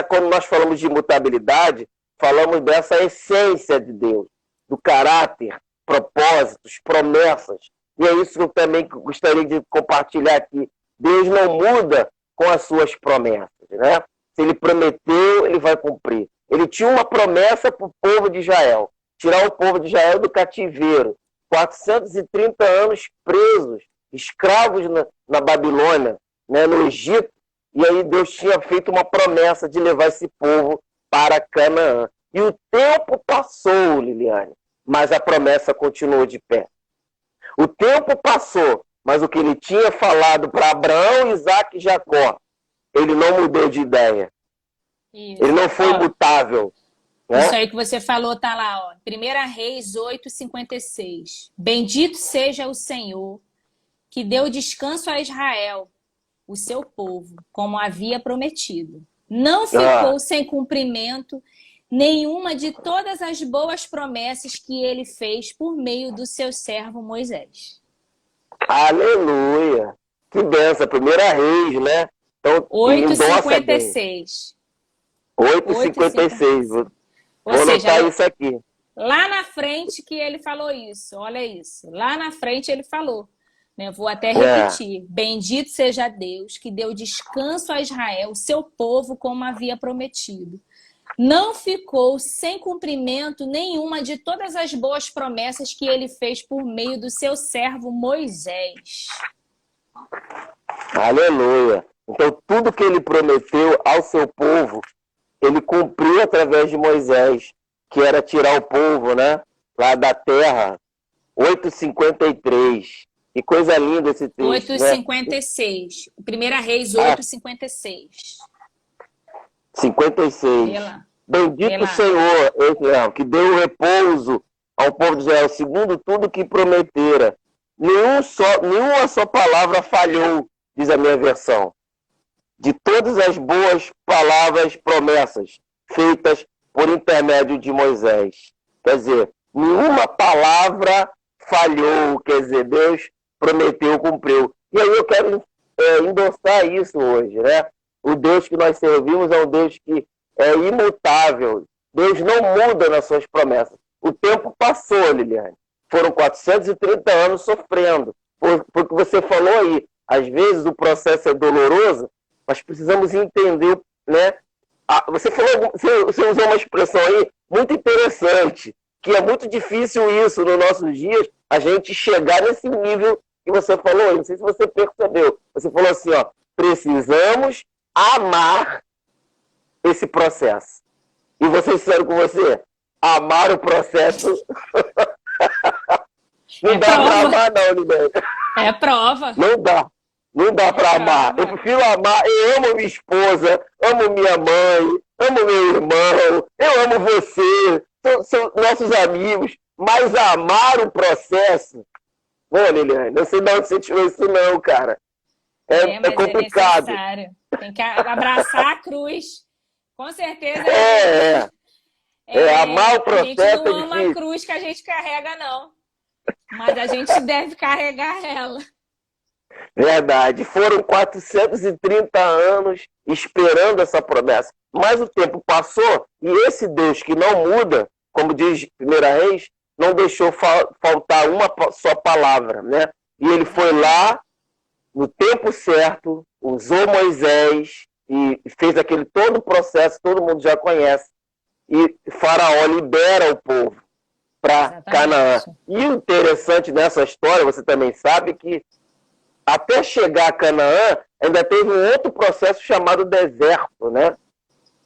Quando nós falamos de imutabilidade, falamos dessa essência de Deus, do caráter, propósitos, promessas. E é isso que eu também gostaria de compartilhar aqui. Deus não muda com as suas promessas, né? Se ele prometeu, ele vai cumprir. Ele tinha uma promessa para o povo de Israel, tirar o povo de Israel do cativeiro. 430 anos presos, escravos na Babilônia, né, no Egito. E aí Deus tinha feito uma promessa de levar esse povo para Canaã. E o tempo passou, Liliane, mas a promessa continuou de pé. O tempo passou, mas o que ele tinha falado para Abraão, Isaac e Jacó, ele não mudou de ideia. Isso. Ele não foi mutável. Né? Isso aí que você falou tá lá, ó. 1 Reis 8:56. Bendito seja o Senhor, que deu descanso a Israel, o seu povo, como havia prometido. Não ficou sem cumprimento nenhuma de todas as boas promessas que ele fez por meio do seu servo Moisés. Aleluia! Que benção, 1 Reis, né? Então, 8:56. 8:56. Vou anotar isso aqui. Lá na frente que ele falou isso, olha isso. Lá na frente ele falou. Né? Vou até repetir. Bendito seja Deus que deu descanso a Israel, seu povo, como havia prometido. Não ficou sem cumprimento nenhuma de todas as boas promessas que ele fez por meio do seu servo Moisés. Aleluia! Então, tudo que ele prometeu ao seu povo, ele cumpriu através de Moisés, que era tirar o povo, né, lá da terra. 8:53. Que coisa linda esse texto. 8:56. Né? 1 Reis 8:56. 56. Bendito o Senhor, que deu repouso ao povo de Israel, segundo tudo que prometera. Nenhuma só palavra falhou, diz a minha versão. De todas as boas palavras, promessas, feitas por intermédio de Moisés. Quer dizer, nenhuma palavra falhou, quer dizer, Deus prometeu, cumpriu. E aí eu quero endossar isso hoje, né? O Deus que nós servimos é um Deus que é imutável. Deus não muda nas suas promessas. O tempo passou, Liliane. Foram 430 anos sofrendo. Porque você falou aí, às vezes o processo é doloroso, mas precisamos entender, né? Você usou uma expressão aí muito interessante, que é muito difícil isso nos nossos dias, a gente chegar nesse nível que você falou aí. Não sei se você percebeu. Você falou assim, ó, precisamos amar esse processo. E vou ser sincero com você, amar o processo não dá para amar, não, Liliane. É prova. Não dá para amar. Eu prefiro amar. Eu amo minha esposa, amo minha mãe, amo meu irmão, eu amo você, são nossos amigos, mas amar o processo. Bom, Liliane, não sei de onde você tirou isso, não, cara. É complicado. É necessário. Tem que abraçar a cruz. Com certeza. Amar o processo. A gente não ama a cruz que a gente carrega, não. Mas a gente deve carregar ela. Verdade. Foram 430 anos esperando essa promessa. Mas o tempo passou e esse Deus que não muda, como diz 1 Reis, não deixou faltar uma só palavra, né? E ele foi lá, no tempo certo, usou Moisés e fez aquele todo o processo, todo mundo já conhece. E Faraó libera o povo para Canaã. E o interessante nessa história, você também sabe que até chegar a Canaã, ainda teve um outro processo chamado deserto, né?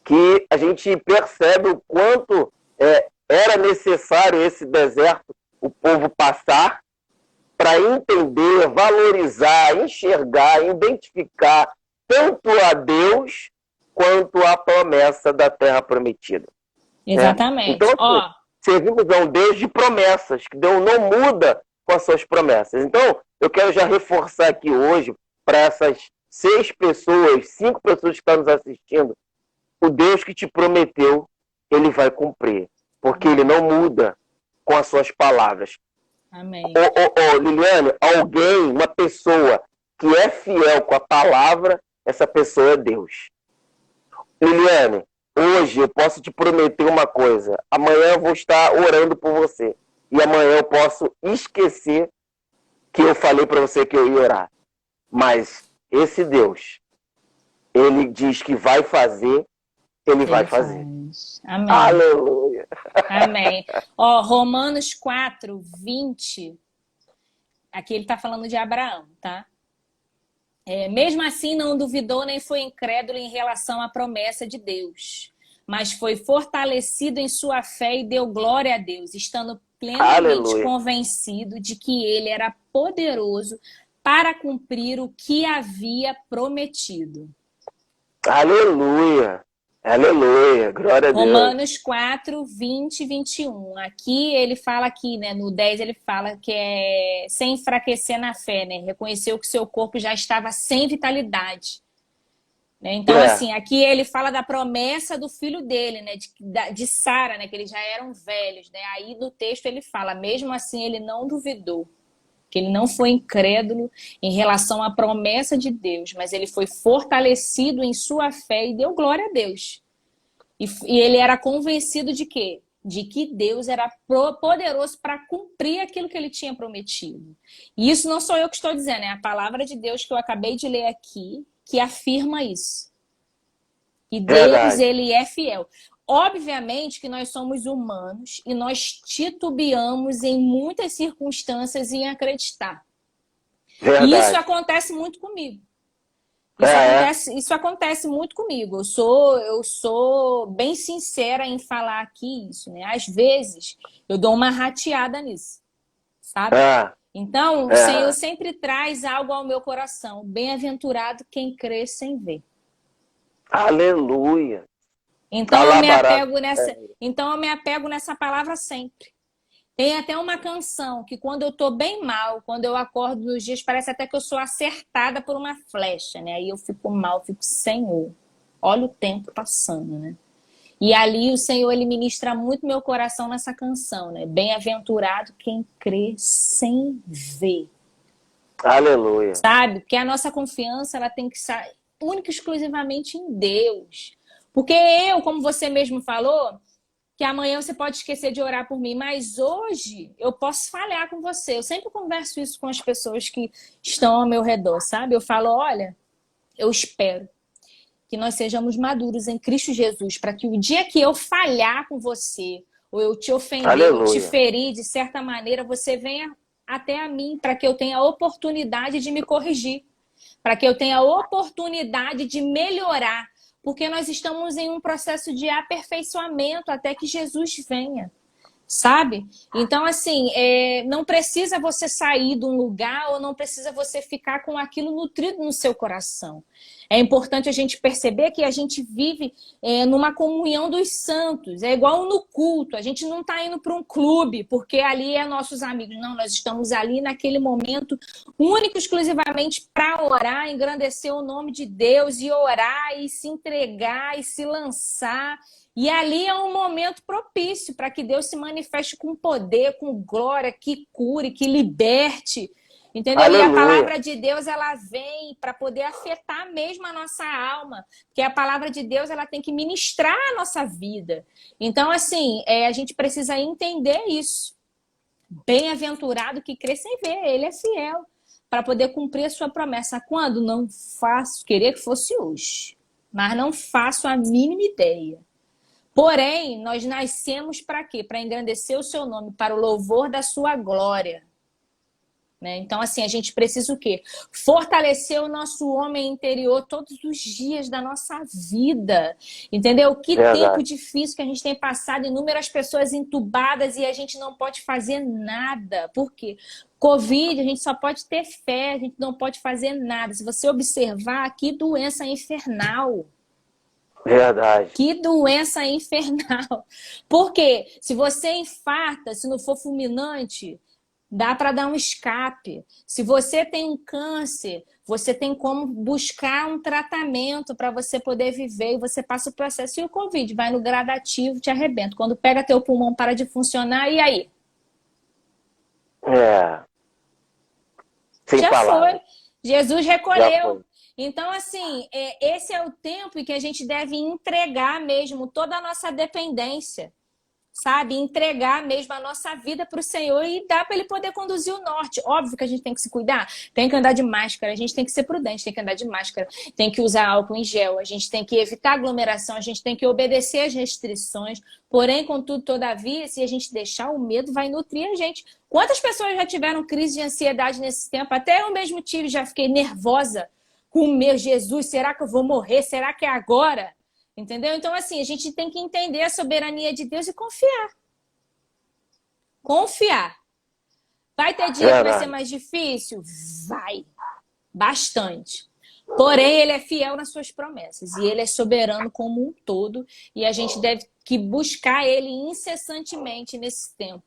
Que a gente percebe o quanto era necessário esse deserto, o povo passar, para entender, valorizar, enxergar, identificar tanto a Deus quanto a promessa da terra prometida. Exatamente. Então, assim, servimos a um Deus de promessas, que Deus não muda com as suas promessas. Então, eu quero já reforçar aqui hoje, para essas 6 pessoas, 5 pessoas que estão nos assistindo, o Deus que te prometeu, ele vai cumprir. Porque ele não muda com as suas palavras. Amém. Liliane, alguém, uma pessoa que é fiel com a palavra, essa pessoa é Deus. Liliane, hoje eu posso te prometer uma coisa. Amanhã eu vou estar orando por você. E amanhã eu posso esquecer que eu falei para você que eu ia orar. Mas esse Deus, ele diz que vai fazer, ele vai fazer. Amém. Aleluia. Amém. Romanos 4, 20. Aqui ele está falando de Abraão, tá? Mesmo assim, não duvidou nem foi incrédulo em relação à promessa de Deus, mas foi fortalecido em sua fé e deu glória a Deus, estando plenamente convencido de que ele era poderoso para cumprir o que havia prometido. Aleluia. Aleluia, glória a Deus. Romanos 4, 20 e 21. Aqui ele fala aqui, né, no 10 ele fala que é sem enfraquecer na fé, né? Reconheceu que seu corpo já estava sem vitalidade. Né? Então, assim, aqui ele fala da promessa do filho dele, né? De Sara, né? Que eles já eram velhos, né? Aí no texto ele fala, mesmo assim ele não duvidou. Que ele não foi incrédulo em relação à promessa de Deus, mas ele foi fortalecido em sua fé e deu glória a Deus. E ele era convencido de quê? De que Deus era poderoso para cumprir aquilo que ele tinha prometido. E isso não sou eu que estou dizendo, é a palavra de Deus que eu acabei de ler aqui, que afirma isso. E Deus, ele é fiel. Obviamente que nós somos humanos e nós titubeamos em muitas circunstâncias em acreditar. E isso acontece muito comigo. Isso acontece muito comigo. Eu sou bem sincera em falar aqui isso, né? Às vezes eu dou uma rateada nisso, sabe? Então, o Senhor sempre traz algo ao meu coração. Bem-aventurado quem crê sem ver. Aleluia. Então eu me apego nessa palavra sempre. Tem até uma canção que quando eu tô bem mal, quando eu acordo nos dias, parece até que eu sou acertada por uma flecha, né? Aí eu fico mal, fico, Senhor, olha o tempo passando, né? E ali o Senhor, ele ministra muito meu coração nessa canção, né? Bem-aventurado quem crê sem ver. Aleluia. Sabe? Porque a nossa confiança, ela tem que estar única e exclusivamente em Deus. Porque como você mesmo falou, que amanhã você pode esquecer de orar por mim, mas hoje eu posso falhar com você. Eu sempre converso isso com as pessoas que estão ao meu redor, sabe? Eu falo, olha, eu espero que nós sejamos maduros em Cristo Jesus, para que o dia que eu falhar com você, ou eu te ofender, ou te ferir, de certa maneira, você venha até a mim, para que eu tenha a oportunidade de me corrigir, para que eu tenha a oportunidade de melhorar, porque nós estamos em um processo de aperfeiçoamento até que Jesus venha, sabe? Então, assim, não precisa você sair de um lugar ou não precisa você ficar com aquilo nutrido no seu coração. É importante a gente perceber que a gente vive numa comunhão dos santos. É igual no culto. A gente não está indo para um clube porque ali é nossos amigos. Não, nós estamos ali naquele momento único, exclusivamente para orar, engrandecer o nome de Deus e orar e se entregar e se lançar. E ali é um momento propício para que Deus se manifeste com poder, com glória, que cure, que liberte. Entendeu? Aleluia. E a palavra de Deus, ela vem para poder afetar mesmo a nossa alma. Porque a palavra de Deus, ela tem que ministrar a nossa vida. Então, assim, a gente precisa entender isso. Bem-aventurado que crê sem ver, ele é fiel para poder cumprir a sua promessa. Quando? Não faço, queria que fosse hoje, mas não faço a mínima ideia. Porém, nós nascemos para quê? Para engrandecer o seu nome, para o louvor da sua glória. Né? Então, assim, a gente precisa o quê? Fortalecer o nosso homem interior todos os dias da nossa vida. Entendeu? Que tempo difícil que a gente tem passado, inúmeras pessoas entubadas e a gente não pode fazer nada. Por quê? Covid, a gente só pode ter fé, a gente não pode fazer nada. Se você observar, que doença infernal. Verdade. Que doença infernal. Porque se você infarta, se não for fulminante, dá para dar um escape. Se você tem um câncer, você tem como buscar um tratamento para você poder viver e você passa o processo. E o Covid vai no gradativo, te arrebenta. Quando pega teu pulmão, para de funcionar, e aí? Sem já palavras. foi. Jesus recolheu. Então, assim, esse é o tempo em que a gente deve entregar mesmo toda a nossa dependência. Sabe? Entregar mesmo a nossa vida para o Senhor e dar para Ele poder conduzir o norte. Óbvio que a gente tem que se cuidar, tem que andar de máscara, a gente tem que ser prudente, tem que andar de máscara, tem que usar álcool em gel, a gente tem que evitar aglomeração, a gente tem que obedecer às restrições. Porém, contudo, todavia, se a gente deixar, o medo vai nutrir a gente. Quantas pessoas já tiveram crise de ansiedade nesse tempo? Até eu mesmo tive, já fiquei nervosa com o meu Jesus, será que eu vou morrer? Será que é agora? Entendeu? Então, assim, a gente tem que entender a soberania de Deus e confiar. Confiar. Vai ter dia que vai ser mais difícil? Vai. Bastante. Porém, Ele é fiel nas suas promessas. E Ele é soberano como um todo. E a gente deve que buscar Ele incessantemente nesse tempo.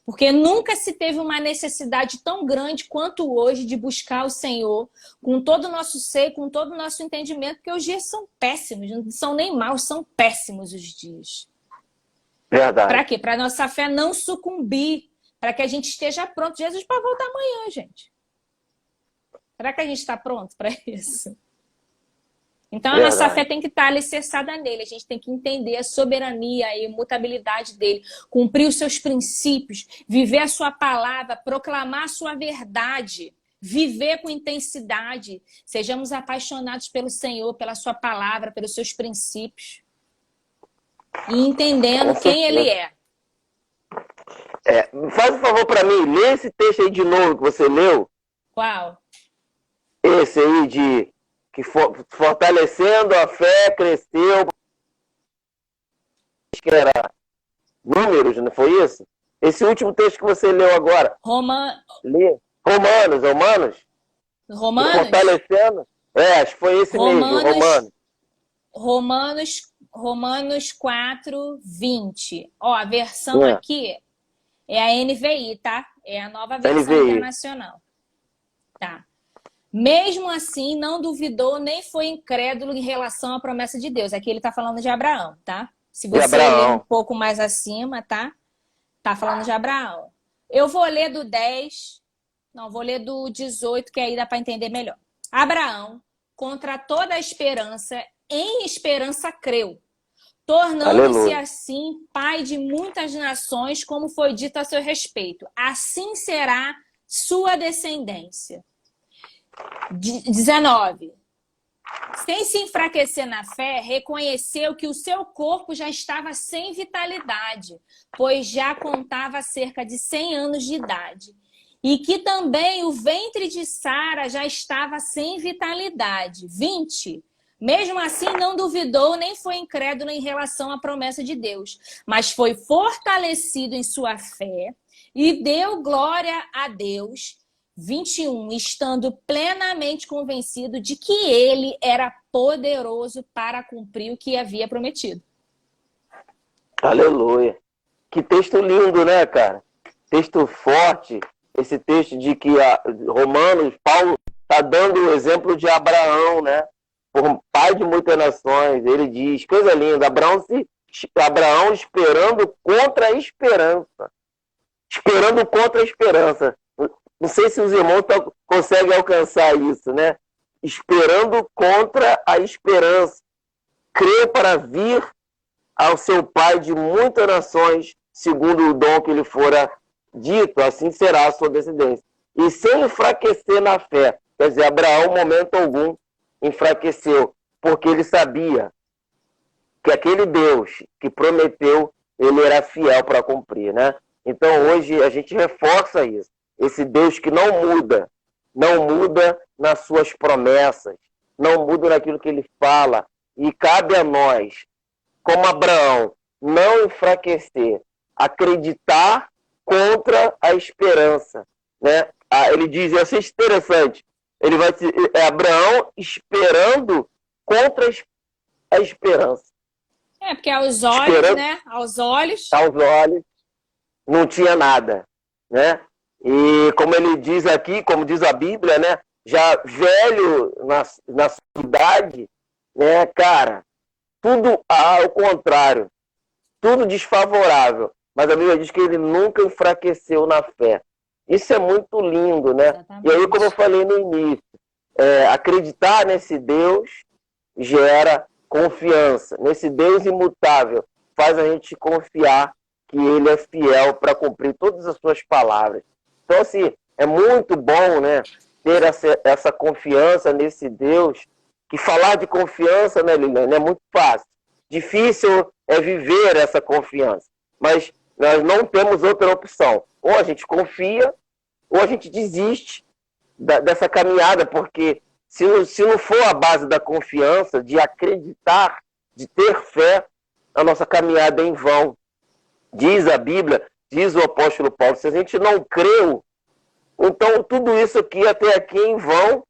Porque nunca se teve uma necessidade tão grande quanto hoje de buscar o Senhor com todo o nosso ser, com todo o nosso entendimento, porque os dias são péssimos, não são nem maus, são péssimos os dias. Verdade. Para quê? Para a nossa fé não sucumbir, para que a gente esteja pronto. Jesus para voltar amanhã, gente. Será que a gente está pronto para isso? Então, a nossa fé tem que estar alicerçada nele. A gente tem que entender a soberania, a imutabilidade dele, cumprir os seus princípios, viver a sua palavra, proclamar a sua verdade, viver com intensidade. Sejamos apaixonados pelo Senhor, pela sua palavra, pelos seus princípios. E entendendo quem ele é. Faz um favor para mim, lê esse texto aí de novo que você leu. Qual? Esse aí de... que fortalecendo a fé, cresceu. Que era Números, não foi isso? Esse último texto que você leu agora. Romanos. Fortalecendo. Acho que foi esse mesmo, Romanos 4, 20. Ó, a versão aqui é a NVI, tá? É a nova versão internacional. Tá. Mesmo assim, não duvidou nem foi incrédulo em relação à promessa de Deus. Aqui ele está falando de Abraão, tá? Se você ler um pouco mais acima, tá? Tá falando de Abraão. Eu vou ler do 10, não, vou ler do 18, que aí dá para entender melhor. Abraão, contra toda a esperança, em esperança creu, tornando-se assim pai de muitas nações, como foi dito a seu respeito. Assim será sua descendência. 19. Sem se enfraquecer na fé, reconheceu que o seu corpo já estava sem vitalidade, pois já contava cerca de 100 anos de idade. E que também o ventre de Sara já estava sem vitalidade. 20. Mesmo assim, não duvidou nem foi incrédulo em relação à promessa de Deus, mas foi fortalecido em sua fé e deu glória a Deus. 21, estando plenamente convencido de que ele era poderoso para cumprir o que havia prometido. Aleluia. Que texto lindo, né, cara? Texto forte. Esse texto de que Romanos, Paulo está dando o exemplo de Abraão, né? Por pai de muitas nações. Ele diz, coisa linda, Abraão esperando contra a esperança. Esperando contra a esperança. Não sei se os irmãos conseguem alcançar isso, né? Esperando contra a esperança. Crê para vir ao seu Pai de muitas nações, segundo o dom que lhe fora dito, assim será a sua descendência. E sem enfraquecer na fé. Quer dizer, Abraão, momento algum, enfraqueceu, porque ele sabia que aquele Deus que prometeu, ele era fiel para cumprir, né? Então, hoje, a gente reforça isso. Esse Deus que não muda nas suas promessas, não muda naquilo que ele fala. E cabe a nós, como Abraão, não enfraquecer, acreditar contra a esperança, né? Ele diz, eu achei interessante, ele vai Abraão esperando contra a esperança. Porque aos olhos, né? Aos olhos não tinha nada, né? E como ele diz aqui, como diz a Bíblia, né? Já velho na sua idade, né, cara? Tudo ao contrário, tudo desfavorável. Mas a Bíblia diz que ele nunca enfraqueceu na fé. Isso é muito lindo, né? Exatamente. E aí, como eu falei no início, acreditar nesse Deus gera confiança. Nesse Deus imutável faz a gente confiar que ele é fiel para cumprir todas as suas palavras. Então, assim, é muito bom, né, ter essa confiança nesse Deus, que falar de confiança, né, Liliane, é muito fácil. Difícil é viver essa confiança. Mas nós não temos outra opção. Ou a gente confia, ou a gente desiste dessa caminhada, porque se não for a base da confiança, de acreditar, de ter fé, a nossa caminhada é em vão. Diz a Bíblia, diz o apóstolo Paulo, se a gente não creu, então tudo isso aqui até aqui é em vão,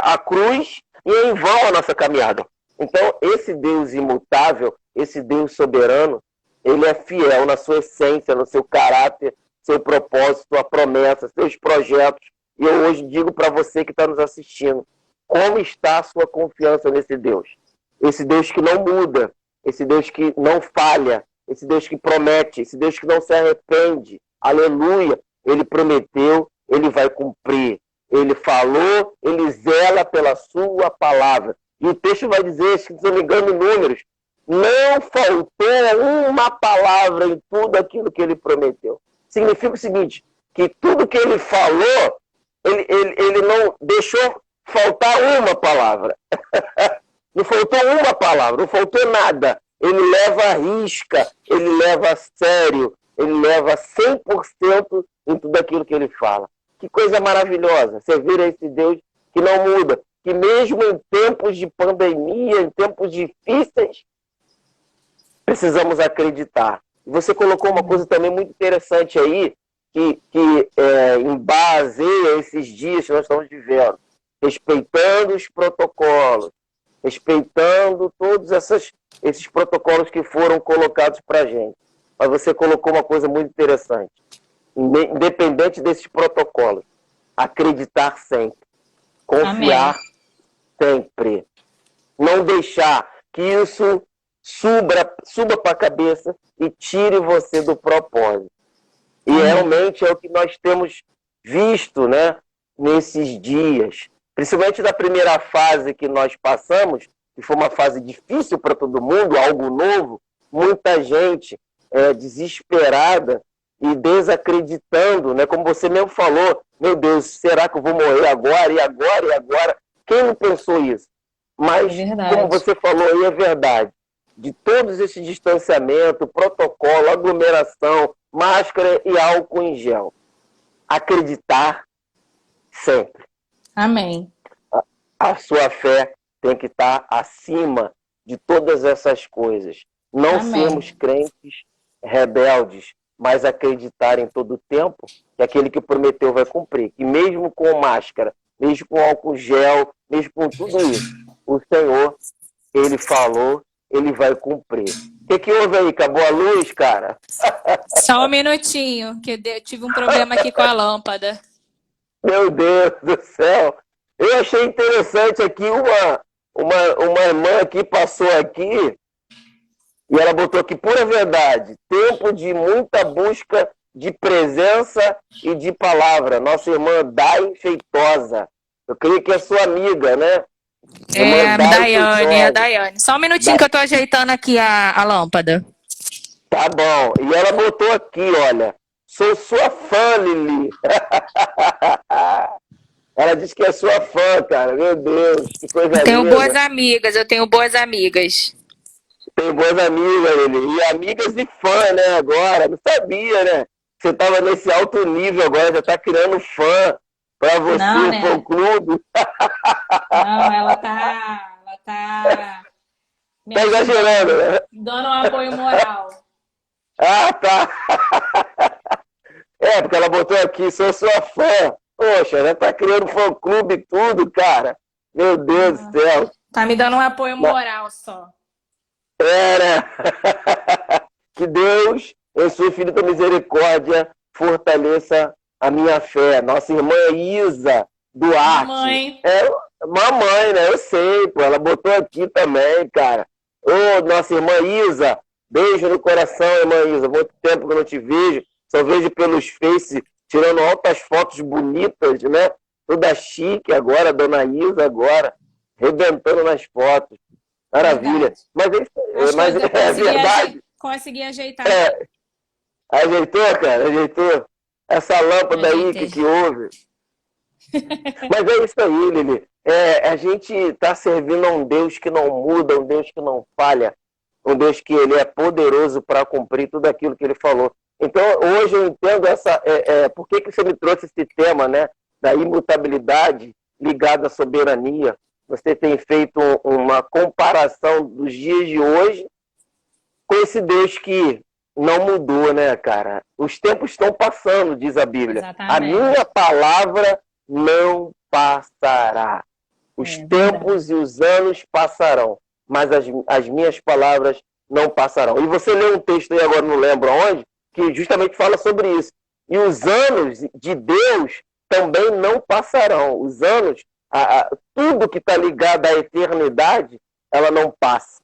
a cruz, e é em vão a nossa caminhada. Então, esse Deus imutável, esse Deus soberano, ele é fiel na sua essência, no seu caráter, seu propósito, sua promessa, seus projetos. E eu hoje digo para você que está nos assistindo, como está a sua confiança nesse Deus? Esse Deus que não muda, esse Deus que não falha, esse Deus que promete, esse Deus que não se arrepende. Aleluia! Ele prometeu, ele vai cumprir. Ele falou, ele zela pela sua palavra. E o texto vai dizer, se não me engano, em Números, não faltou uma palavra em tudo aquilo que ele prometeu. Significa o seguinte, que tudo que ele falou, ele não deixou faltar uma palavra. Não faltou uma palavra, não faltou nada. Ele leva a risca, ele leva a sério, ele leva 100% em tudo aquilo que ele fala. Que coisa maravilhosa, você vira esse Deus que não muda, que mesmo em tempos de pandemia, em tempos difíceis, precisamos acreditar. Você colocou uma coisa também muito interessante aí, que embaseia esses dias que nós estamos vivendo, respeitando os protocolos, respeitando todos esses protocolos que foram colocados para a gente. Mas você colocou uma coisa muito interessante. Independente desses protocolos, acreditar sempre, confiar sempre, não deixar que isso suba para a cabeça e tire você do propósito. E realmente é o que nós temos visto, né, nesses dias, principalmente na primeira fase que nós passamos, que foi uma fase difícil para todo mundo, algo novo, muita gente desesperada e desacreditando, né? Como você mesmo falou, meu Deus, será que eu vou morrer agora, e agora, e agora? Quem não pensou isso? Mas, como você falou aí, é verdade. De todos esses distanciamentos, protocolo, aglomeração, máscara e álcool em gel. Acreditar sempre. Amém. A sua fé tem que estar acima de todas essas coisas. Não sermos crentes rebeldes, mas acreditar em todo o tempo que aquele que prometeu vai cumprir. Que mesmo com máscara, mesmo com álcool gel, mesmo com tudo isso, o Senhor, ele falou, ele vai cumprir. O que houve aí? Acabou a luz, cara? Só um minutinho, que eu tive um problema aqui com a lâmpada. Meu Deus do céu! Eu achei interessante aqui, uma irmã aqui passou aqui, e ela botou aqui, pura verdade, tempo de muita busca de presença e de palavra. Nossa irmã Dai Feitosa. Eu creio que é sua amiga, né? É, Dai Daiane, é a Feitosa. Daiane. Só um minutinho que eu tô ajeitando aqui a lâmpada. Tá bom. E ela botou aqui, olha. Sou sua fã, Lili. Ela disse que é sua fã, cara. Meu Deus, que coisa Tenho linda. boas amigas, eu tenho boas amigas. Tem boas amigas, Lili. E amigas de fã, né, agora. Não sabia, né? Você tava nesse alto nível agora, já tá criando fã pra você, Não, o né? fã-clube. Não, ela tá me Tá exagerando, ajudando, né? dando um apoio moral. Ah, tá. É, porque ela botou aqui, sou sua fã. Poxa, já tá criando fã-clube e tudo, cara. Meu Deus do céu. Tá me dando um apoio moral só. É, né? Que Deus, em sua infinita misericórdia, fortaleça a minha fé. Nossa irmã Isa Duarte. Mamãe. É, mamãe, né? Eu sei, pô. Ela botou aqui também, cara. Ô, nossa irmã Isa, beijo no coração, irmã Isa. Muito tempo que eu não te vejo. Só vejo pelos Face, tirando altas fotos bonitas, né? Toda chique agora, dona Isa agora, rebentando nas fotos. Maravilha. Verdade. Mas é verdade. Consegui ajeitar. É, ajeitou, cara? Ajeitou? Essa lâmpada aí, Ajeitei. que houve? Mas é isso aí, Lili. A gente está servindo a um Deus que não muda, um Deus que não falha, um Deus que ele é poderoso para cumprir tudo aquilo que ele falou. Então, hoje eu entendo por que você me trouxe esse tema, né, da imutabilidade ligada à soberania. Você tem feito uma comparação dos dias de hoje com esse Deus que não mudou, né, cara? Os tempos estão passando, diz a Bíblia. Exatamente. A minha palavra não passará. Os tempos e os anos passarão, mas as minhas palavras não passarão. E você leu um texto aí, agora não lembro onde, que justamente fala sobre isso. E os anos de Deus também não passarão. Os anos, tudo que está ligado à eternidade, ela não passa.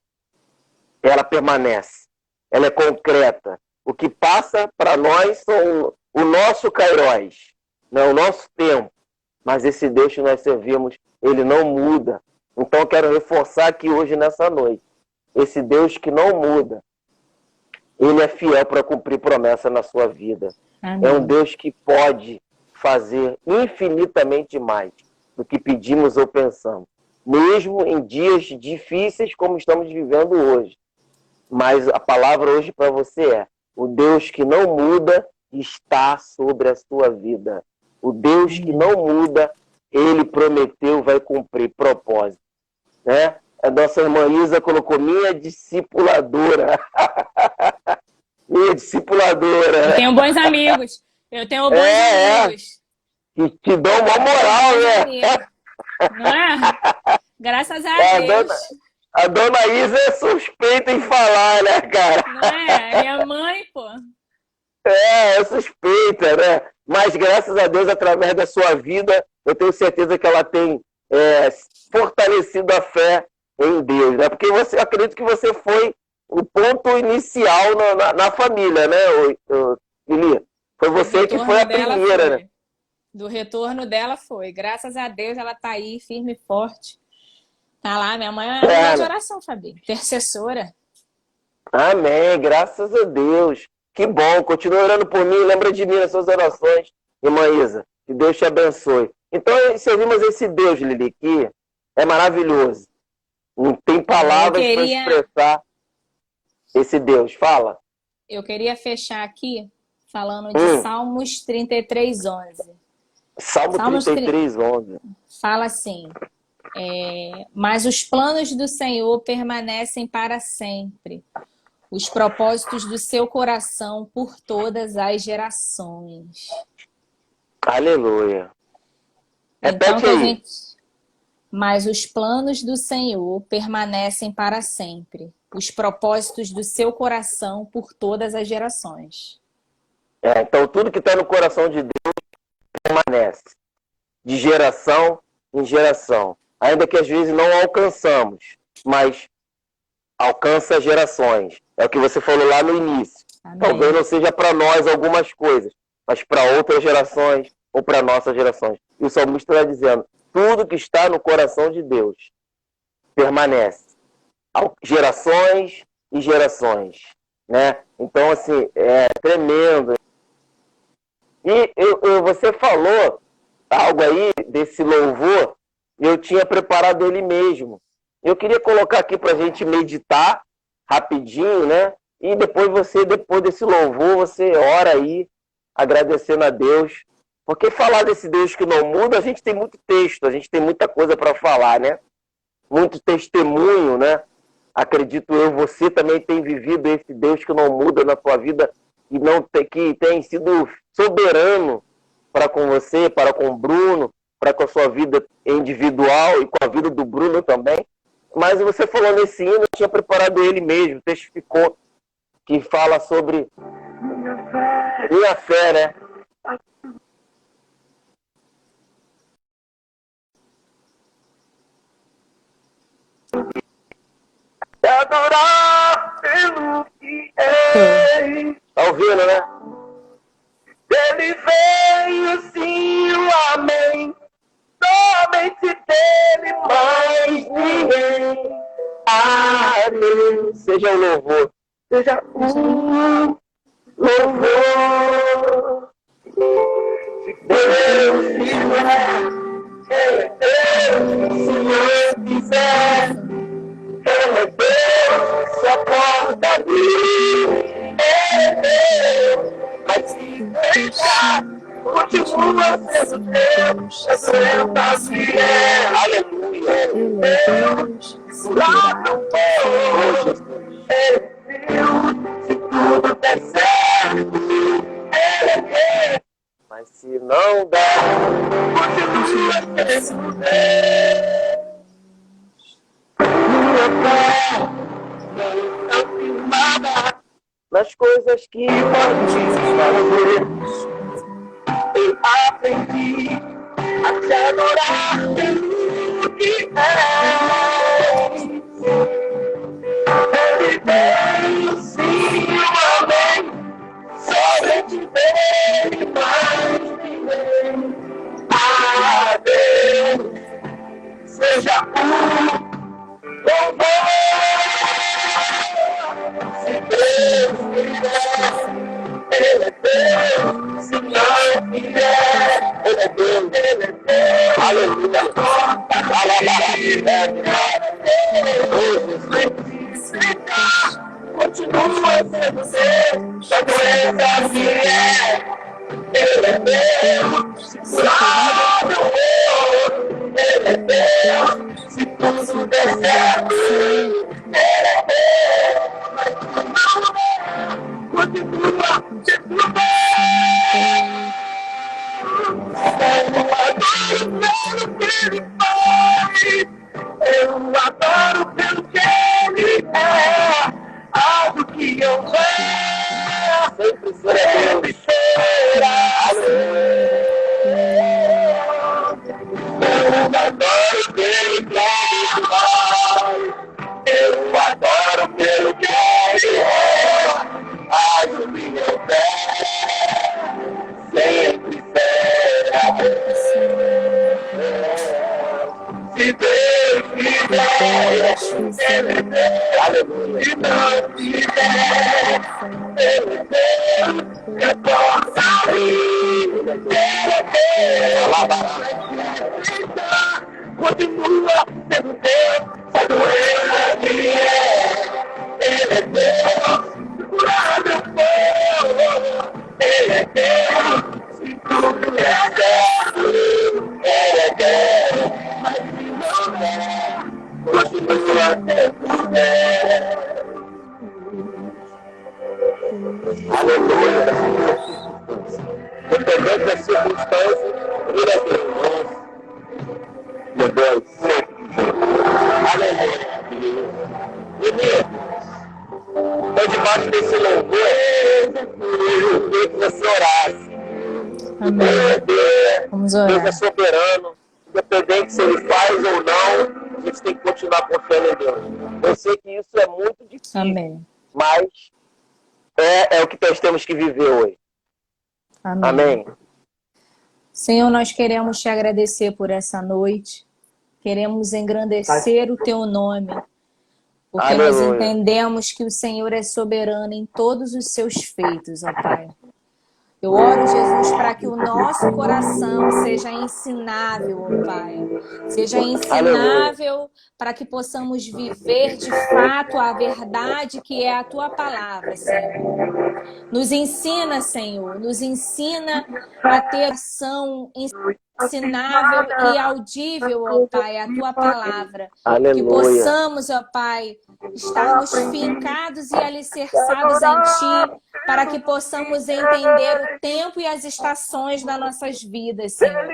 Ela permanece. Ela é concreta. O que passa para nós são o nosso kairós, né? O nosso tempo. Mas esse Deus que nós servimos, ele não muda. Então eu quero reforçar aqui hoje, nessa noite, esse Deus que não muda, ele é fiel para cumprir promessa na sua vida. Amém. É um Deus que pode fazer infinitamente mais do que pedimos ou pensamos. Mesmo em dias difíceis como estamos vivendo hoje. Mas a palavra hoje para você é: o Deus que não muda está sobre a sua vida. O Deus que não muda, ele prometeu, vai cumprir propósito. Né? A nossa irmã Isa colocou minha discipuladora. Minha discipuladora. Eu tenho bons amigos. Eu tenho bons amigos. Que te dão uma moral, né? Não é? Graças a Deus. A dona Isa é suspeita em falar, né, cara? Não é? É minha mãe, pô. É suspeita, né? Mas graças a Deus, através da sua vida, eu tenho certeza que ela tem fortalecido a fé em Deus, né? Porque eu acredito que você foi o ponto inicial na família, né, Lili? Foi você que foi a primeira, né? Do retorno dela foi. Graças a Deus ela tá aí, firme e forte. Tá lá, minha mãe é de oração, Fabi. Intercessora. Amém, graças a Deus. Que bom, continua orando por mim, lembra de mim nas suas orações, irmã Isa. Que Deus te abençoe. Então, servimos esse Deus, Lili, que é maravilhoso. Não tem palavras para expressar esse Deus. Fala. Eu queria fechar aqui falando de Salmos 33:11. Salmo 33:11. Fala assim: mas os planos do Senhor permanecem para sempre, os propósitos do seu coração por todas as gerações. Aleluia. Então, Repete aí. Mas os planos do Senhor permanecem para sempre, os propósitos do seu coração por todas as gerações. Então, tudo que está no coração de Deus permanece, de geração em geração. Ainda que às vezes não alcançamos, mas alcança gerações. É o que você falou lá no início. Amém. Talvez não seja para nós algumas coisas, mas para outras gerações ou para nossas gerações. E o salmista está dizendo, tudo que está no coração de Deus permanece. Gerações e gerações. Né? Então, assim, é tremendo. E você falou algo aí desse louvor, eu tinha preparado ele mesmo. Eu queria colocar aqui para a gente meditar rapidinho, né? E depois desse louvor, você ora aí, agradecendo a Deus. Porque falar desse Deus que não muda, a gente tem muito texto, a gente tem muita coisa para falar, né? Muito testemunho, né? Acredito eu, você também tem vivido esse Deus que não muda na sua vida e que tem sido soberano para com você, para com o Bruno, para com a sua vida individual e com a vida do Bruno também. Mas você falou nesse hino, eu tinha preparado ele mesmo, testificou, que fala sobre minha fé, né? Adorar pelo que é. Tá ouvindo, né? Ele veio sim, o amém. Somente dele, mais ninguém. Amém. Seja o louvor. Seja o louvor. Se Deus quiser, se Deus quiser, Ele é Deus, só pode abrir. Ele é Deus, mas se deixar, continua sendo Deus, a doença se é. Aleluia. Deus, lá no povo, Ele viu, se tudo der certo, Ele é Deus. Mas se não der, continua sendo Deus. Minha fé não está firmada nas coisas que podem fazer. Eu aprendi a te adorar pelo que é. Ele veio sim, amém. Somente dele, mais ninguém. A Deus seja louvor. Se Deus quiser, Ele é Deus. Se não quiser, Ele é Deus. Ele é Deus. Aleluia. Continua sendo Deus. A doença se é. Ele é Deus. Lá no mundo. Ele é Deus. Se tudo der certo, Ele é Deus. Mas não é. Continua sendo Deus. Eu adoro pelo que Ele é. Algo que eu vejo sempre será. Eu adoro pelo que Ele faz. Eu adoro pelo que Ele é. Algo que eu vejo sempre será. Se Deus quiser, Ele é Deus. Aleluia. Se não quiser, Ele é Deus. Eu posso ir. Ele é Deus. Continua sendo Deus. A doença que é. Ele é Deus. Cura meu povo. Ele é Deus. Se tudo der certo, Ele é Deus. Mas se não der, continua sendo Deus. Aleluia. Independente das circunstâncias, Ele é Deus. Meu Deus. Aleluia. Então, debaixo desse louvor, eu queria que você orasse. Amém. Vamos orar. Deus é soberano, independente se Ele faz ou não, a gente tem que continuar confiando em Deus. Eu sei que isso é muito difícil, Amém. mas é o que nós temos que viver hoje. Amém. Amém. Senhor, nós queremos te agradecer por essa noite. Queremos engrandecer o teu nome. Porque nós Aleluia. entendemos que o Senhor é soberano em todos os seus feitos, ó Pai. Eu oro, Jesus, para que o nosso coração seja ensinável, ó Pai. Seja ensinável para que possamos viver de fato a verdade que é a Tua palavra, Senhor. Nos ensina, Senhor, nos ensina a ter ação ensinável e audível, ó Pai, a Tua palavra. Aleluia. Que possamos, ó Pai, estarmos fincados e alicerçados em Ti, para que possamos entender o tempo e as estações das nossas vidas, Senhor.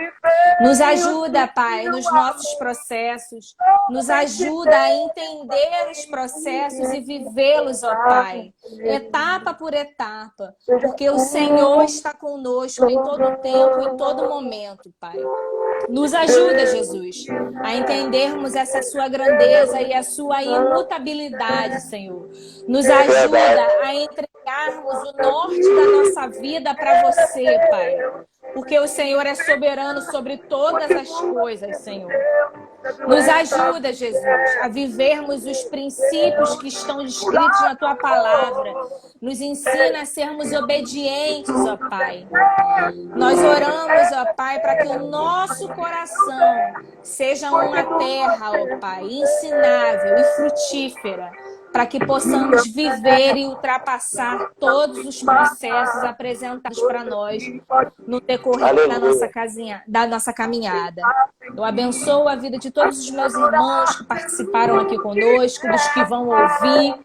Nos ajuda, Pai, nos nossos processos. Nos ajuda a entender os processos e vivê-los, ó Pai, etapa por etapa. Porque o Senhor está conosco em todo tempo, em todo momento, Pai. Nos ajuda, Jesus, a entendermos essa sua grandeza e a sua imutabilidade, Senhor. Nos ajuda a entregarmos o norte da nossa vida para você, Pai. Porque o Senhor é soberano sobre todas as coisas, Senhor. Nos ajuda, Jesus, a vivermos os princípios que estão descritos na Tua palavra. Nos ensina a sermos obedientes, ó Pai. Nós oramos, ó Pai, para que o nosso coração seja uma terra, ó Pai, ensinável e frutífera, para que possamos viver e ultrapassar todos os processos apresentados para nós no decorrer da nossa caminhada. Eu abençoo a vida de todos os meus irmãos que participaram aqui conosco, dos que vão ouvir,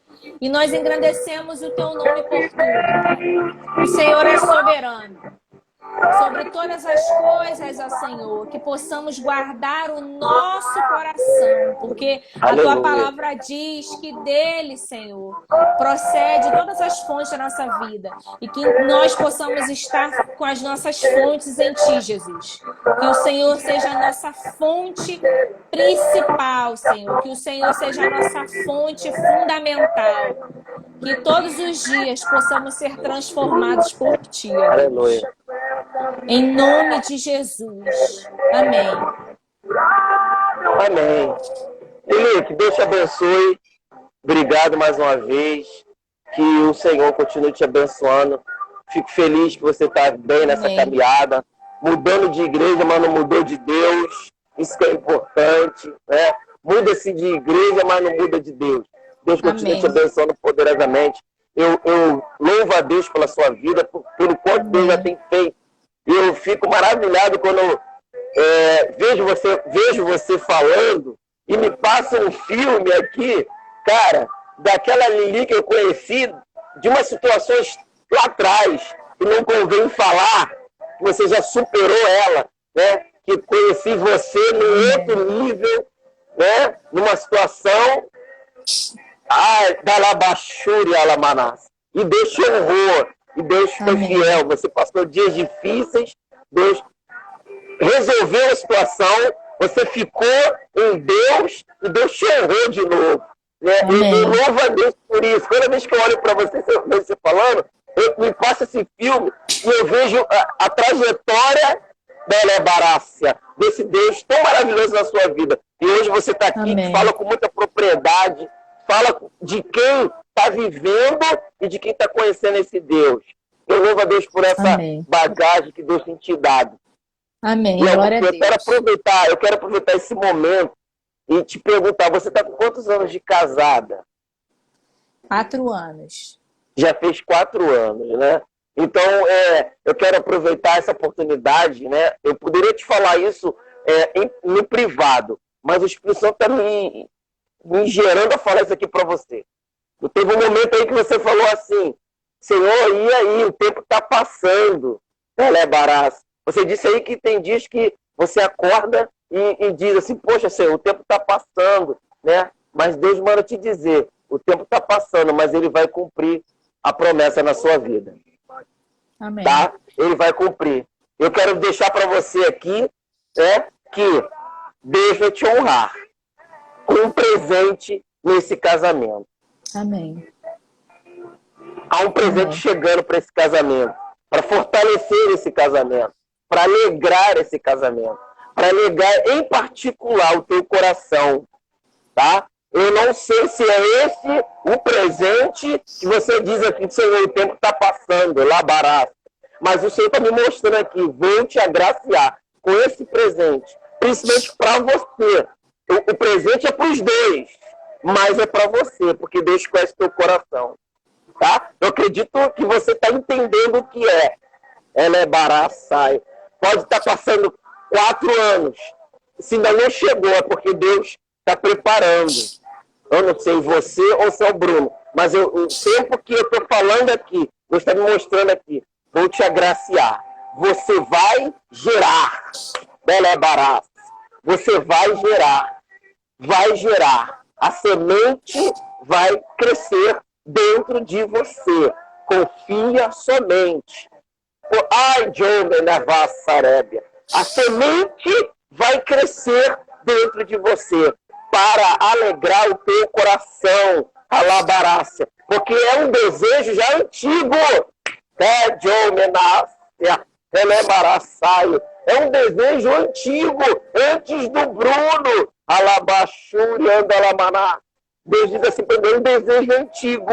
e nós engrandecemos o Teu nome por tudo, Pai. O Senhor é soberano sobre todas as coisas, ó Senhor, que possamos guardar o nosso coração, porque a Tua palavra diz que dele, Senhor, procede todas as fontes da nossa vida, e que nós possamos estar com as nossas fontes em Ti, Jesus. Que o Senhor seja a nossa fonte principal, Senhor, que o Senhor seja a nossa fonte fundamental, que todos os dias possamos ser transformados por Ti. Aleluia. Em nome de Jesus. Amém. Amém. Felipe, Deus te abençoe. Obrigado mais uma vez. Que o Senhor continue te abençoando. Fico feliz que você está bem nessa caminhada. Mudando de igreja, mas não mudou de Deus. Isso que é importante, né? Muda-se de igreja, mas não muda de Deus. Deus continue te abençoando poderosamente. Eu louvo a Deus pela sua vida, pelo quanto Deus já tem feito. E eu fico maravilhado quando vejo você falando e me passa um filme aqui, cara, daquela Lili que eu conheci, de umas situações lá atrás, que não convém falar, que você já superou ela, né? Que conheci você num outro nível, né? Numa situação da Labachúria, Alamanas. E Deus te honrou, e Deus foi fiel. Você passou dias difíceis, Deus resolveu a situação, você ficou em Deus, e Deus te honrou de novo. Né? E eu louvo a Deus por isso. Toda vez que eu olho para você falando, me passa esse filme e eu vejo a trajetória da Elebarácia, desse Deus tão maravilhoso na sua vida. E hoje você está aqui, fala com muita propriedade, fala de quem está vivendo e de quem está conhecendo esse Deus. Eu louvo a Deus por essa bagagem que Deus tem te dado. Amém. Glória a Deus. Eu quero aproveitar esse momento e te perguntar, você está com quantos anos de casada? 4 anos. Já fez 4 anos, né? Então, eu quero aproveitar essa oportunidade, né? Eu poderia te falar isso no privado, mas o Espírito Santo está me gerando a falar isso aqui para você. Teve um momento aí que você falou assim, Senhor, e aí? O tempo está passando. Você disse aí que tem dias que você acorda e diz assim, poxa, Senhor, o tempo está passando, né? Mas Deus manda te dizer, o tempo está passando, mas Ele vai cumprir a promessa na sua vida. Amém. Tá? Ele vai cumprir. Eu quero deixar para você aqui, né, que Deus vai te honrar com um presente nesse casamento. Amém. Há um presente chegando para esse casamento, para fortalecer esse casamento, para alegrar esse casamento, para alegrar em particular o teu coração, tá? Eu não sei se é esse o presente que você diz aqui, Senhor, o tempo está passando, labaraço. Mas o Senhor está me mostrando aqui, vou te agraciar com esse presente, principalmente para você. O presente é para os dois, mas é para você, porque Deus conhece o teu coração. Tá? Eu acredito que você está entendendo o que é. Ela é baraçai. Pode estar passando 4 anos. Se ainda não chegou, é porque Deus está preparando. Eu não sei você ou se é o Bruno, mas o tempo que eu estou falando aqui, Deus está me mostrando aqui, vou te agraciar. Você vai gerar. Ela é baraça. Você vai gerar. Vai gerar. A semente vai crescer dentro de você. Confia somente. Ai, Jovem da Vassarébia. A semente vai crescer dentro de você para alegrar o teu coração, alabarácia. Porque é um desejo já antigo. É, Jovem é um desejo antigo, antes do Bruno. Alabaxuri, andalamaná. Deus diz assim, um desejo antigo,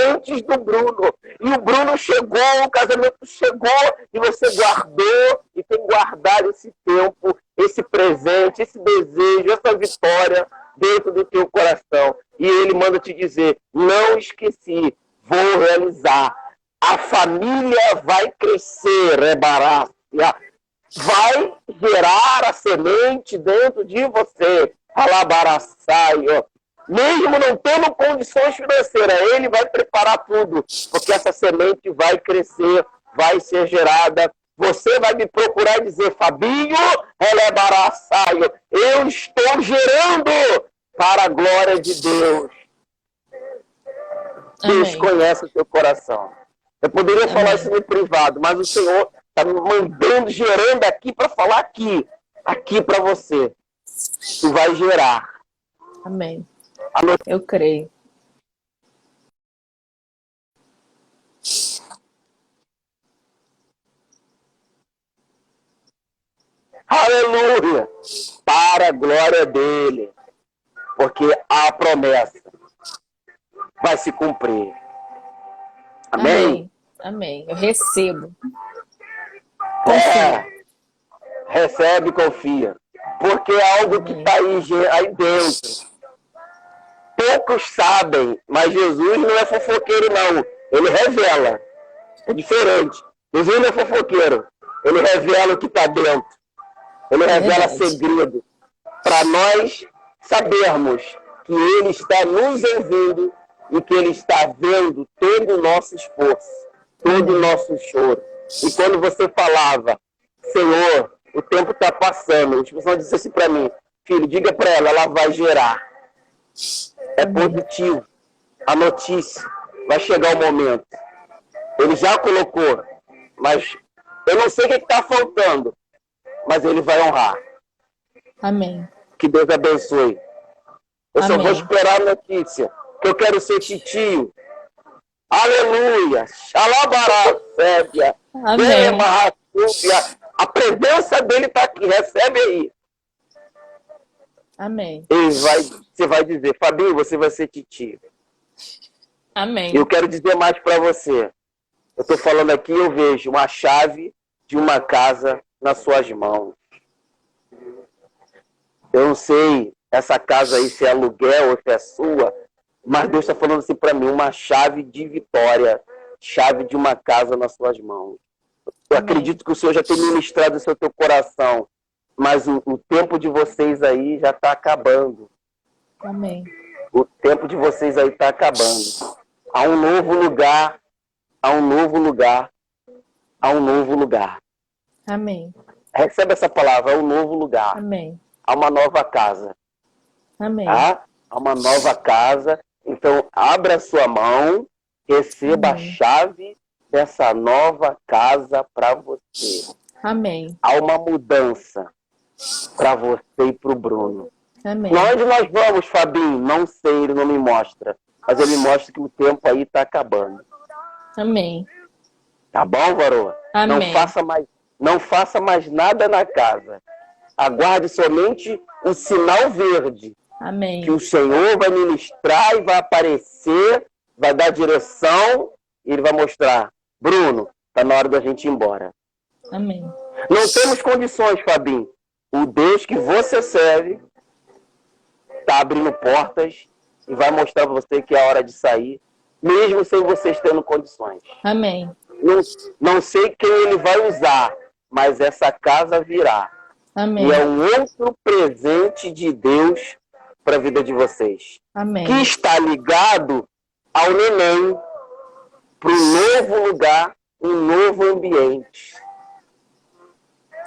antes do Bruno. E o Bruno chegou, o casamento chegou, e você guardou e tem guardado esse tempo, esse presente, esse desejo, essa vitória dentro do teu coração. E ele manda te dizer, não esqueci, vou realizar. A família vai crescer, vai gerar a semente dentro de você. Alabaraçaio. Mesmo não tendo condições financeiras, ele vai preparar tudo, porque essa semente vai crescer, vai ser gerada. Você vai me procurar e dizer, Fabinho, ela é baraçaio. Eu estou gerando para a glória de Deus. Amém. Deus conhece o teu coração. Eu poderia falar isso no privado, mas o Senhor está me mandando, gerando aqui para falar aqui para você. Tu vai gerar. Amém. Eu creio. Aleluia! Para a glória dele. Porque a promessa vai se cumprir. Amém? Amém. Eu recebo. Recebe e confia. Porque é algo que está aí dentro. Poucos sabem, mas Jesus não é fofoqueiro, não. Ele revela. É diferente. Jesus não é fofoqueiro. Ele revela o que está dentro. Ele revela segredo. Para nós sabermos que Ele está nos ouvindo e que Ele está vendo todo o nosso esforço, todo o nosso choro. E quando você falava, Senhor, o tempo está passando, a pessoa disse assim para mim, filho, diga para ela vai gerar. É positivo. A notícia vai chegar o momento. Ele já colocou, mas eu não sei o que está faltando, mas ele vai honrar. Amém. Que Deus abençoe. Eu só vou esperar a notícia, que eu quero ser titio. Aleluia. Xalabará, sébia. Amém. A presença dele está aqui, recebe aí. Amém. Você vai dizer, Fabinho, você vai ser titio. Amém. Eu quero dizer mais para você. Eu estou falando aqui, eu vejo uma chave de uma casa nas suas mãos. Eu não sei essa casa aí se é aluguel ou se é sua, mas Deus está falando assim para mim, uma chave de vitória, chave de uma casa nas suas mãos. Eu acredito que o Senhor já tem ministrado isso ao teu coração, mas o tempo de vocês aí já está acabando. Amém. O tempo de vocês aí está acabando. Há um novo lugar, há um novo lugar, há um novo lugar. Amém. Recebe essa palavra, há um novo lugar. Amém. Há uma nova casa. Amém. Tá? Há uma nova casa. Então, abra a sua mão, receba a chave dessa nova casa para você. Amém. Há uma mudança para você e para o Bruno. Amém. Onde nós vamos, Fabinho? Não sei, ele não me mostra. Mas ele mostra que o tempo aí está acabando. Amém. Tá bom, varoa? Amém. Não faça mais nada na casa. Aguarde somente o sinal verde. Amém. Que o Senhor vai ministrar e vai aparecer, vai dar direção e Ele vai mostrar. Bruno, tá na hora da gente ir embora. Amém. Não temos condições, Fabinho. O Deus que você serve está abrindo portas e vai mostrar para você que é a hora de sair, mesmo sem vocês tendo condições. Amém. Não sei quem Ele vai usar, mas essa casa virá. Amém. E é um outro presente de Deus para a vida de vocês. Amém. Que está ligado ao neném, para um novo lugar, um novo ambiente.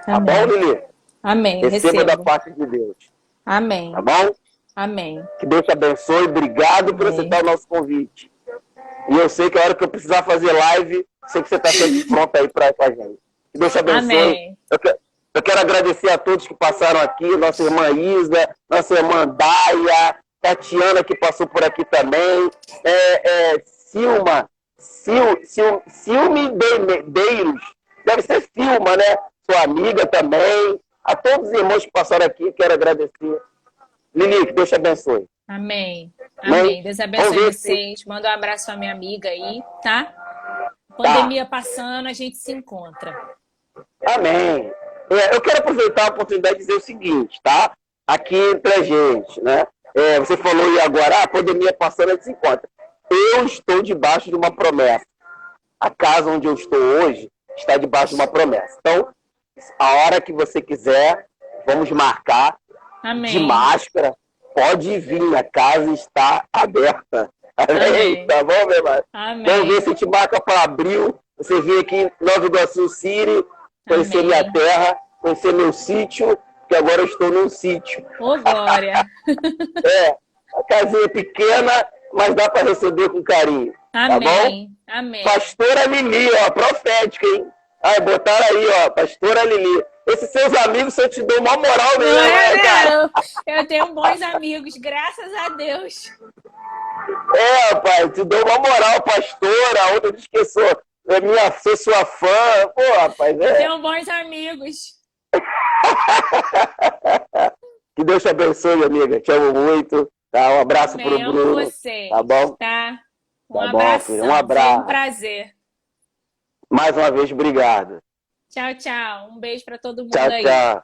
Tá Amém. bom, Lili? Amém. Receba da Recebo. parte de Deus. Amém. Tá bom? Amém. Que Deus te abençoe. Obrigado por Amém. aceitar o nosso convite. E eu sei que a hora que eu precisar fazer live, sei que você está sempre pronto aí para a gente. Que Deus te abençoe. Amém. Eu quero agradecer a todos que passaram aqui, nossa irmã Isa, nossa irmã Daia, Tatiana que passou por aqui também, Silme Deiros, deve ser Silma, né? Sua amiga também, a todos os irmãos que passaram aqui, quero agradecer. Lili, que Deus te abençoe. Amém. Amém. Amém. Deus abençoe Vamos ver vocês. Manda um abraço à minha amiga aí, tá? Pandemia passando, a gente se encontra. Amém. Eu quero aproveitar a oportunidade de dizer o seguinte, tá? Aqui entre a gente, né? Você falou aí agora, a pandemia passando, a gente se encontra. Eu estou debaixo de uma promessa. A casa onde eu estou hoje está debaixo de uma promessa. Então, a hora que você quiser, vamos marcar. Amém. De máscara. Pode vir, a casa está aberta. Amém? Tá bom, meu irmão? Amém. Vamos ver se a gente marca para abril. Você vem aqui em Nova Iguaçu City, conhecer Amém. minha terra, conhecer meu sítio, que agora eu estou num sítio. Ô, glória. A casinha pequena, mas dá para receber com carinho. Tá bom? Amém. Amém. Pastora Lili, ó, profética, hein? Ai, botaram aí, ó, Pastora Lili. Esses seus amigos, eu te dou uma moral mesmo, né, cara? Eu tenho bons amigos, graças a Deus. Rapaz, te dou uma moral, pastora. A outra diz que eu sou sua fã. Pô, rapaz, Eu tenho bons amigos. Que Deus te abençoe, amiga. Te amo muito. Tá? Um abraço Amém. pro Bruno. Amo você. Tá bom? Tá? Um Tá bom, abraço. filho. Um abraço. Foi um prazer. Mais uma vez, obrigado. Tchau, tchau. Um beijo para todo mundo Tchau, aí. tchau.